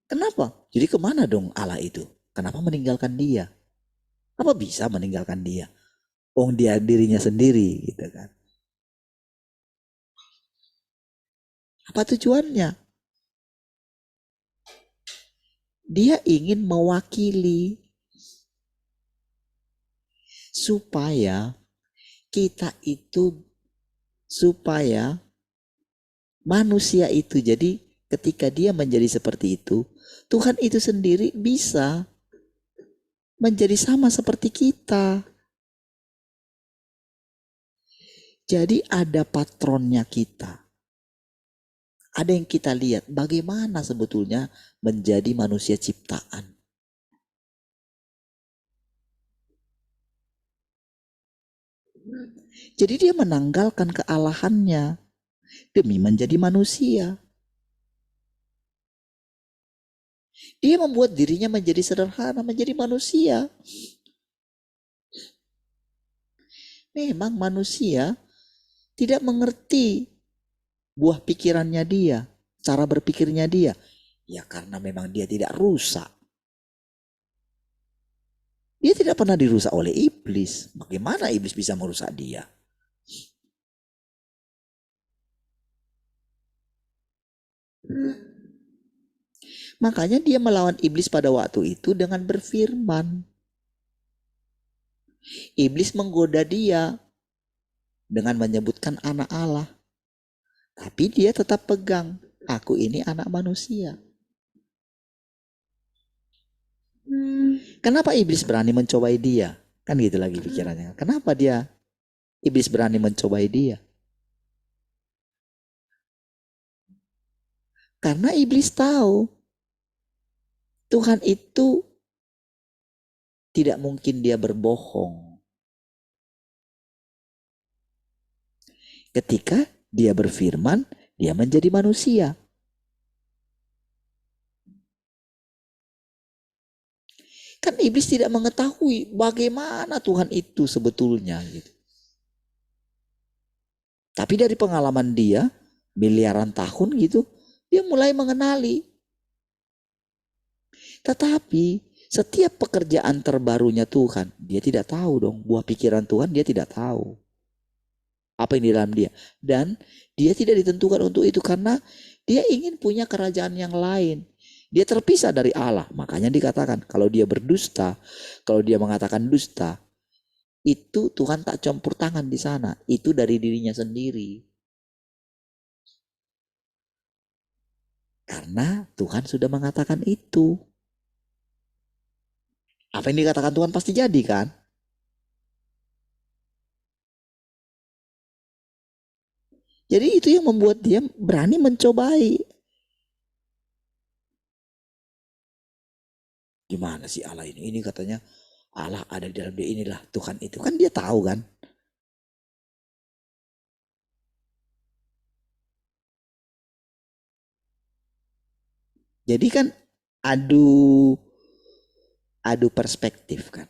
Kenapa? Jadi kemana dong Allah itu? Kenapa meninggalkan dia? Apa bisa meninggalkan dia? Oh, dia dirinya sendiri gitu kan. Apa tujuannya? Dia ingin mewakili supaya kita itu, supaya manusia itu, jadi ketika dia menjadi seperti itu, Tuhan itu sendiri bisa menjadi sama seperti kita. Jadi ada patronnya kita. Ada yang kita lihat bagaimana sebetulnya menjadi manusia ciptaan. Jadi dia menanggalkan kealahannya demi menjadi manusia. Dia membuat dirinya menjadi sederhana, menjadi manusia. Memang manusia tidak mengerti buah pikirannya dia, cara berpikirnya dia. Ya karena memang dia tidak rusak. Dia tidak pernah dirusak oleh iblis. Bagaimana iblis bisa merusak dia? Makanya dia melawan iblis pada waktu itu dengan berfirman. Iblis menggoda dia dengan menyebutkan anak Allah. Tapi dia tetap pegang, aku ini anak manusia. Kenapa iblis berani mencobai dia? Kan gitu lagi pikirannya. Kenapa iblis berani mencobai dia? Karena iblis tahu Tuhan itu tidak mungkin dia berbohong. Ketika dia berfirman, dia menjadi manusia. Kan iblis tidak mengetahui bagaimana Tuhan itu sebetulnya gitu. Tapi dari pengalaman dia, miliaran tahun gitu, dia mulai mengenali. Tetapi setiap pekerjaan terbarunya Tuhan, dia tidak tahu dong. Buah pikiran Tuhan dia tidak tahu. Apa yang di dalam dia. Dan dia tidak ditentukan untuk itu karena dia ingin punya kerajaan yang lain. Dia terpisah dari Allah. Makanya dikatakan kalau dia berdusta, kalau dia mengatakan dusta, itu Tuhan tak campur tangan di sana. Itu dari dirinya sendiri. Karena Tuhan sudah mengatakan itu. Apa yang dikatakan Tuhan pasti jadi kan? Jadi itu yang membuat dia berani mencobai. Gimana sih Allah ini? Ini katanya Allah ada di dalam dia, inilah Tuhan itu. Kan dia tahu kan? Jadi kan adu perspektif kan.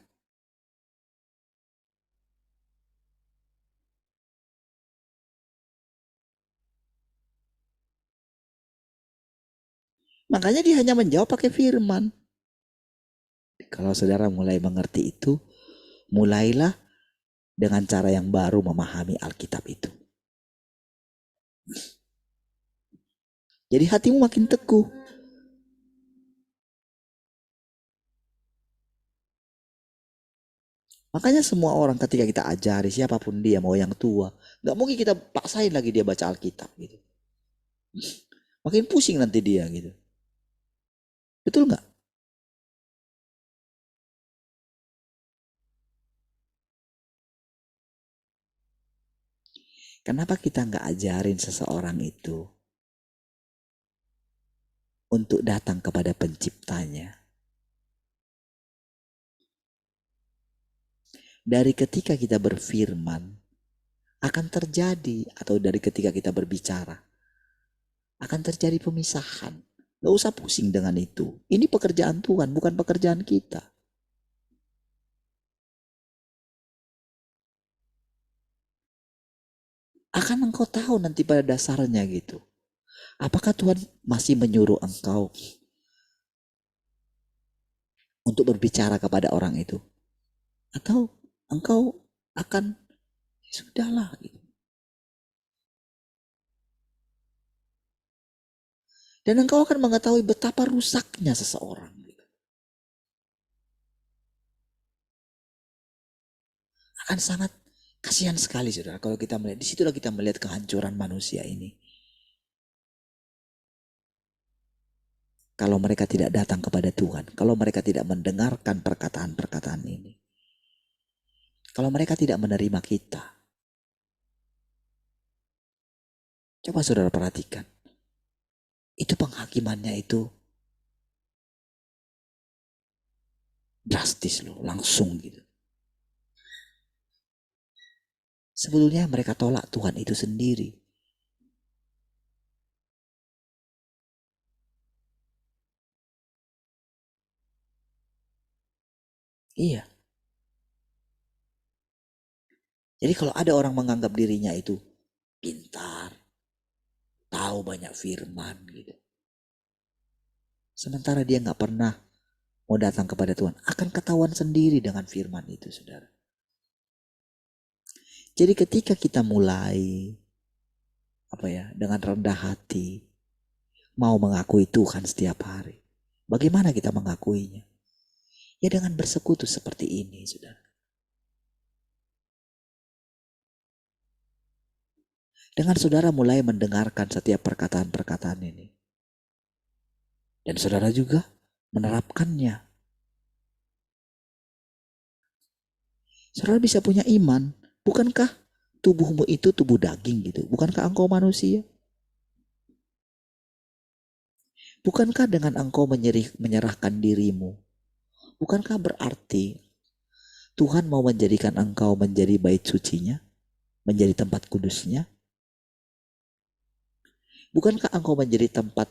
Makanya dia hanya menjawab pakai firman. Kalau saudara mulai mengerti itu, mulailah dengan cara yang baru memahami Alkitab itu. Jadi hatimu makin teguh. Makanya semua orang ketika kita ajari siapapun dia, mau yang tua, nggak mungkin kita paksain lagi dia baca Alkitab gitu. Makin pusing nanti dia gitu. Betul nggak? Kenapa kita nggak ajarin seseorang itu untuk datang kepada penciptanya? Dari ketika kita berfirman akan terjadi, atau dari ketika kita berbicara akan terjadi pemisahan. Gak usah pusing dengan itu. Ini pekerjaan Tuhan, bukan pekerjaan kita. Akan engkau tahu nanti pada dasarnya gitu. Apakah Tuhan masih menyuruh engkau untuk berbicara kepada orang itu? Atau engkau akan, ya sudahlah gitu. Dan engkau akan mengetahui betapa rusaknya seseorang. Gitu. Akan sangat kasihan sekali saudara kalau kita melihat. Disitulah kita melihat kehancuran manusia ini. Kalau mereka tidak datang kepada Tuhan. Kalau mereka tidak mendengarkan perkataan-perkataan ini. Kalau mereka tidak menerima kita. Coba saudara perhatikan. Itu penghakimannya itu drastis loh, langsung gitu. Sebetulnya mereka tolak Tuhan itu sendiri. Iya. Jadi kalau ada orang menganggap dirinya itu pintar, tahu banyak firman gitu. Sementara dia nggak pernah mau datang kepada Tuhan, akan ketahuan sendiri dengan firman itu, saudara. Jadi ketika kita mulai dengan rendah hati, mau mengakui Tuhan setiap hari, bagaimana kita mengakuinya? Ya dengan bersekutu seperti ini, saudara. Dengan saudara mulai mendengarkan setiap perkataan-perkataan ini. Dan saudara juga menerapkannya. Saudara bisa punya iman. Bukankah tubuhmu itu tubuh daging gitu? Bukankah engkau manusia? Bukankah dengan engkau menyerahkan dirimu? Bukankah berarti Tuhan mau menjadikan engkau menjadi bait sucinya? Menjadi tempat kudusnya? Bukankah engkau menjadi tempat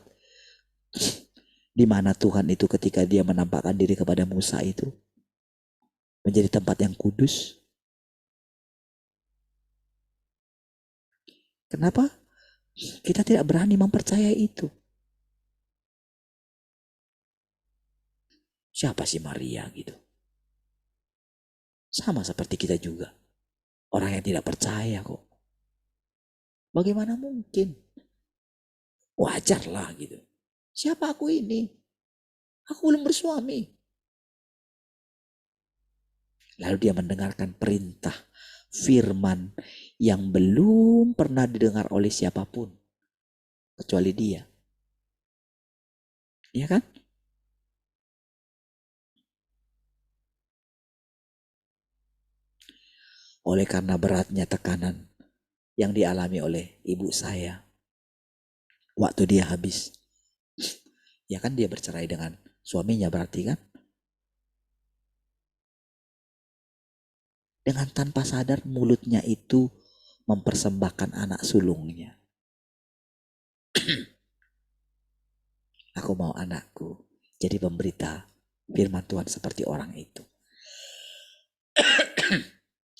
di mana Tuhan itu ketika dia menampakkan diri kepada Musa itu menjadi tempat yang kudus? Kenapa kita tidak berani mempercayai itu? Siapa sih Maria gitu? Sama seperti kita juga. Orang yang tidak percaya kok. Bagaimana mungkin? Wajarlah gitu. Siapa aku ini? Aku belum bersuami. Lalu dia mendengarkan perintah, firman yang belum pernah didengar oleh siapapun. Kecuali dia. Iya kan? Oleh karena beratnya tekanan yang dialami oleh ibu saya. Waktu dia habis. Ya kan dia bercerai dengan suaminya berarti kan? Dengan tanpa sadar mulutnya itu mempersembahkan anak sulungnya. Aku mau anakku jadi pemberita firman Tuhan seperti orang itu.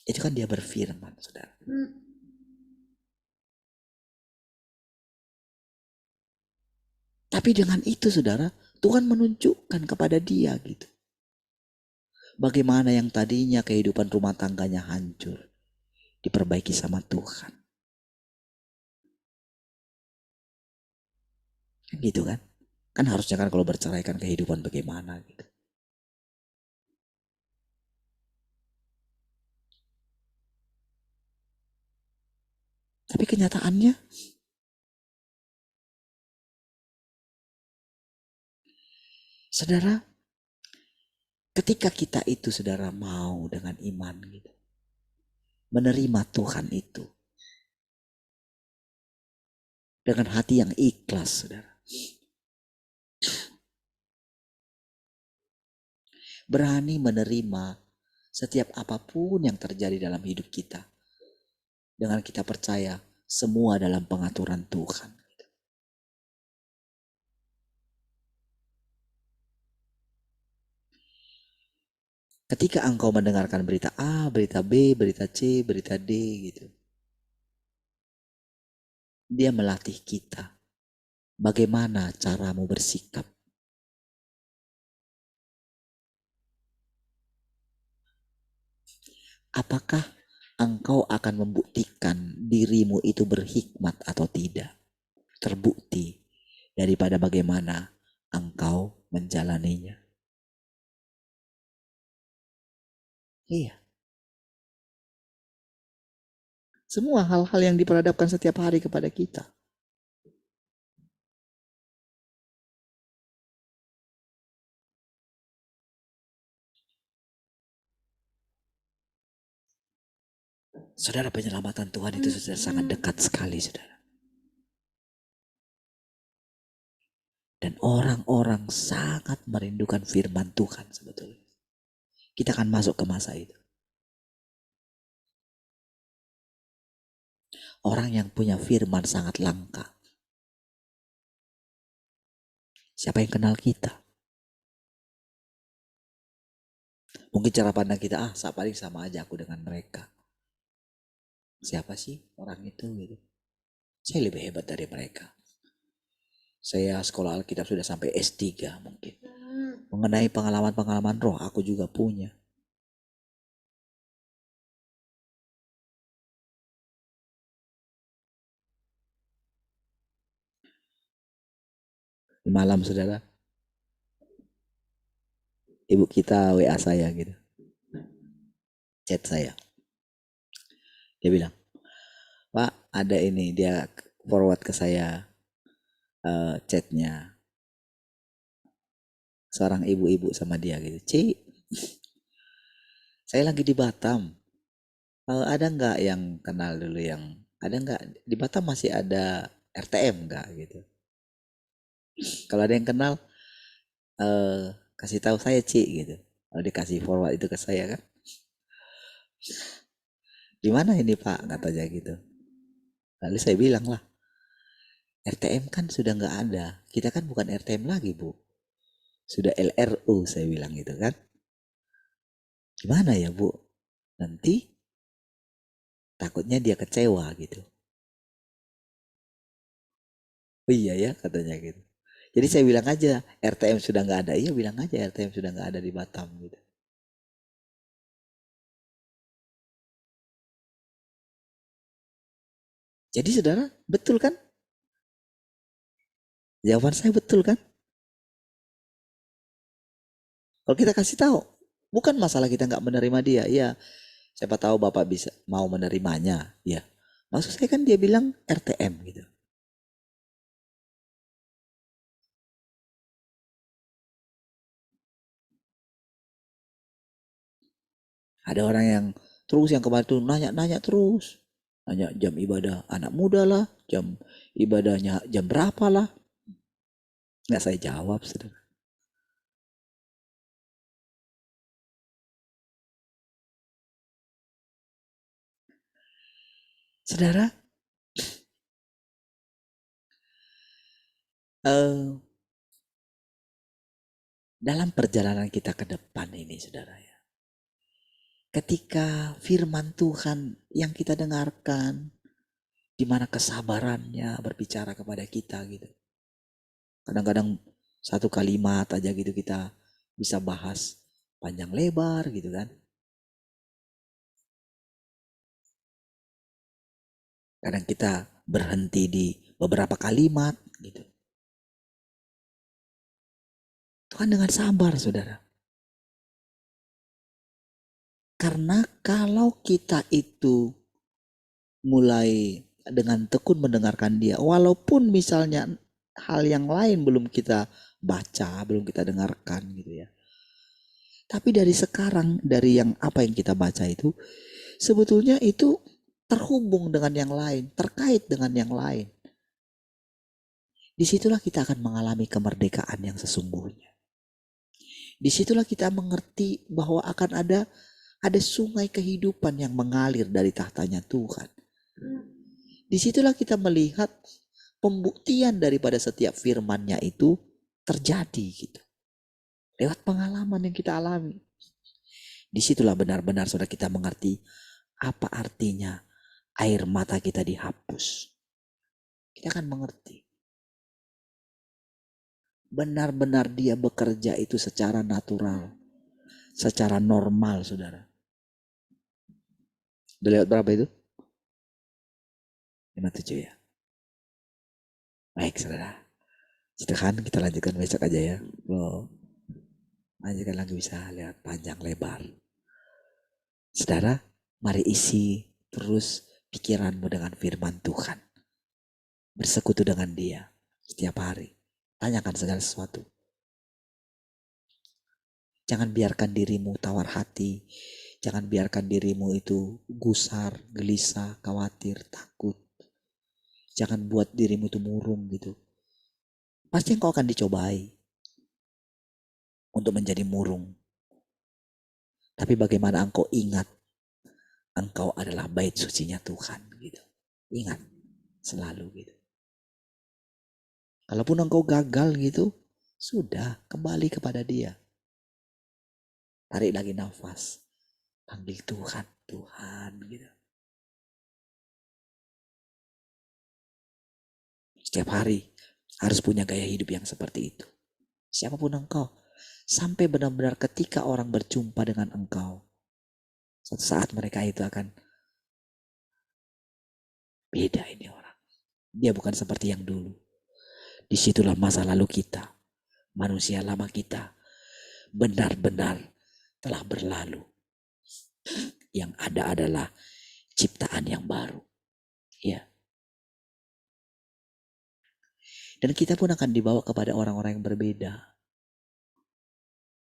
Itu kan dia berfirman, saudara. Tapi dengan itu, saudara, Tuhan menunjukkan kepada dia gitu. Bagaimana yang tadinya kehidupan rumah tangganya hancur, diperbaiki sama Tuhan. Gitu kan? Kan harusnya kan kalau bercerai kan kehidupan bagaimana gitu. Tapi kenyataannya saudara, ketika kita itu saudara mau dengan iman gitu, menerima Tuhan itu, dengan hati yang ikhlas, saudara. Berani menerima setiap apapun yang terjadi dalam hidup kita. Dengan kita percaya semua dalam pengaturan Tuhan. Ketika engkau mendengarkan berita A, berita B, berita C, berita D gitu. Dia melatih kita. Bagaimana caramu bersikap. Apakah engkau akan membuktikan dirimu itu berhikmat atau tidak? Terbukti daripada bagaimana engkau menjalaninya. Iya. Semua hal-hal yang diperhadapkan setiap hari kepada kita. Saudara, penyelamatan Tuhan itu sudah sangat dekat sekali, saudara. Dan orang-orang sangat merindukan firman Tuhan sebetulnya. Kita akan masuk ke masa itu. Orang yang punya firman sangat langka. Siapa yang kenal kita? Mungkin cara pandang kita, paling sama aja aku dengan mereka. Siapa sih orang itu gitu? Saya lebih hebat dari mereka. Saya sekolah Alkitab sudah sampai S3 mungkin. Mengenai pengalaman-pengalaman roh aku juga punya. Di malam, saudara, ibu kita WA saya gitu. Chat saya. Dia bilang, Pak, ada ini. Dia forward ke saya chatnya. Seorang ibu-ibu sama dia gitu. Ci, saya lagi di Batam. Ada nggak yang kenal dulu yang, ada nggak? Di Batam masih ada RTM nggak gitu? Kalau ada yang kenal, kasih tahu saya, Ci gitu. Kalau dikasih forward itu ke saya kan. Di mana ini Pak? Katanya gitu. Lalu saya bilang lah, RTM kan sudah nggak ada. Kita kan bukan RTM lagi, Bu. Sudah LRU, saya bilang gitu kan. Gimana ya, Bu? Nanti takutnya dia kecewa gitu. Oh iya ya, katanya gitu. Jadi saya bilang aja, RTM sudah nggak ada. Iya, bilang aja RTM sudah nggak ada di Batam gitu. Jadi saudara, betul kan? Jawaban saya betul kan? Kalau kita kasih tahu, bukan masalah kita nggak menerima dia. Ya, siapa tahu Bapak bisa mau menerimanya. Ya, maksud saya kan dia bilang RTM gitu. Ada orang yang terus yang kemarin tuh nanya-nanya terus. Nanya jam ibadah anak muda lah, jam ibadahnya jam berapa lah. Nggak saya jawab, saudara. Saudara, dalam perjalanan kita ke depan ini, saudara ya. Ketika firman Tuhan yang kita dengarkan, di mana kesabarannya berbicara kepada kita gitu. Kadang-kadang satu kalimat aja gitu kita bisa bahas panjang lebar gitu kan. Kadang kita berhenti di beberapa kalimat gitu. Tuhan dengan sabar, saudara. Karena kalau kita itu mulai dengan tekun mendengarkan dia, walaupun misalnya hal yang lain belum kita baca, belum kita dengarkan gitu ya. Tapi dari sekarang, dari yang apa yang kita baca itu, sebetulnya itu terhubung dengan yang lain, terkait dengan yang lain. Disitulah kita akan mengalami kemerdekaan yang sesungguhnya. Disitulah kita mengerti bahwa akan ada sungai kehidupan yang mengalir dari tahtanya Tuhan. Disitulah kita melihat pembuktian daripada setiap firman-Nya itu terjadi gitu. Lewat pengalaman yang kita alami. Disitulah benar-benar saudara kita mengerti apa artinya air mata kita dihapus. Kita akan mengerti. Benar-benar dia bekerja itu secara natural. Secara normal saudara. Udah lewat berapa itu? 57 ya. Baik saudara. Silakan kita lanjutkan besok aja ya. Lanjutkan lagi bisa lihat panjang lebar. Saudara, mari isi terus pikiranmu dengan firman Tuhan. Bersekutu dengan dia setiap hari. Tanyakan segala sesuatu. Jangan biarkan dirimu tawar hati. Jangan biarkan dirimu itu gusar, gelisah, khawatir, takut. Jangan buat dirimu itu murung gitu. Pasti engkau akan dicobai untuk menjadi murung. Tapi bagaimana engkau ingat engkau adalah bait sucinya Tuhan gitu. Ingat selalu gitu. Kalaupun engkau gagal gitu, sudah kembali kepada dia. Tarik lagi nafas. Panggil Tuhan, Tuhan gitu. Setiap hari harus punya gaya hidup yang seperti itu. Siapapun engkau. Sampai benar-benar ketika orang berjumpa dengan engkau. Suatu saat mereka itu akan beda ini orang. Dia bukan seperti yang dulu. Disitulah masa lalu kita. Manusia lama kita. Benar-benar telah berlalu. Yang ada adalah ciptaan yang baru. Ya. Dan kita pun akan dibawa kepada orang-orang yang berbeda.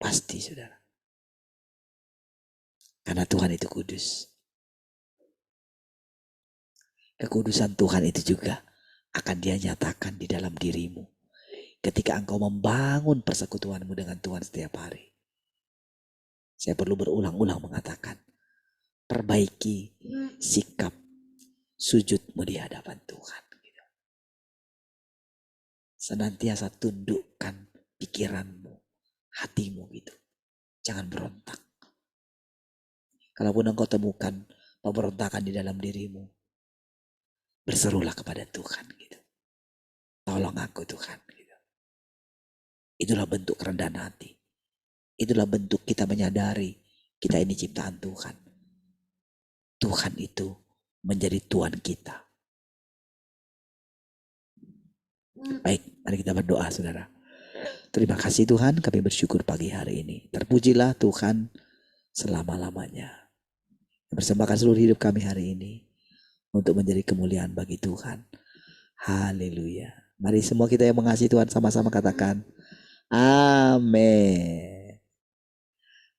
Pasti saudara. Karena Tuhan itu kudus. Kekudusan Tuhan itu juga akan dia nyatakan di dalam dirimu. Ketika engkau membangun persekutuanmu dengan Tuhan setiap hari. Saya perlu berulang-ulang mengatakan. Perbaiki sikap sujudmu di hadapan Tuhan. Senantiasa tundukkan pikiranmu, hatimu gitu. Jangan berontak. Kalaupun engkau temukan pemberontakan di dalam dirimu, berserulah kepada Tuhan gitu. Tolong aku Tuhan gitu. Itulah bentuk kerendahan hati. Itulah bentuk kita menyadari kita ini ciptaan Tuhan. Tuhan itu menjadi Tuhan kita. Baik, mari kita berdoa saudara. Terima kasih Tuhan, kami bersyukur pagi hari ini. Terpujilah Tuhan selama-lamanya. Persembahkan seluruh hidup kami hari ini untuk menjadi kemuliaan bagi Tuhan. Haleluya. Mari semua kita yang mengasihi Tuhan sama-sama katakan amin.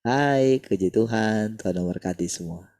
Hai, puji Tuhan, Tuhan memberkati semua.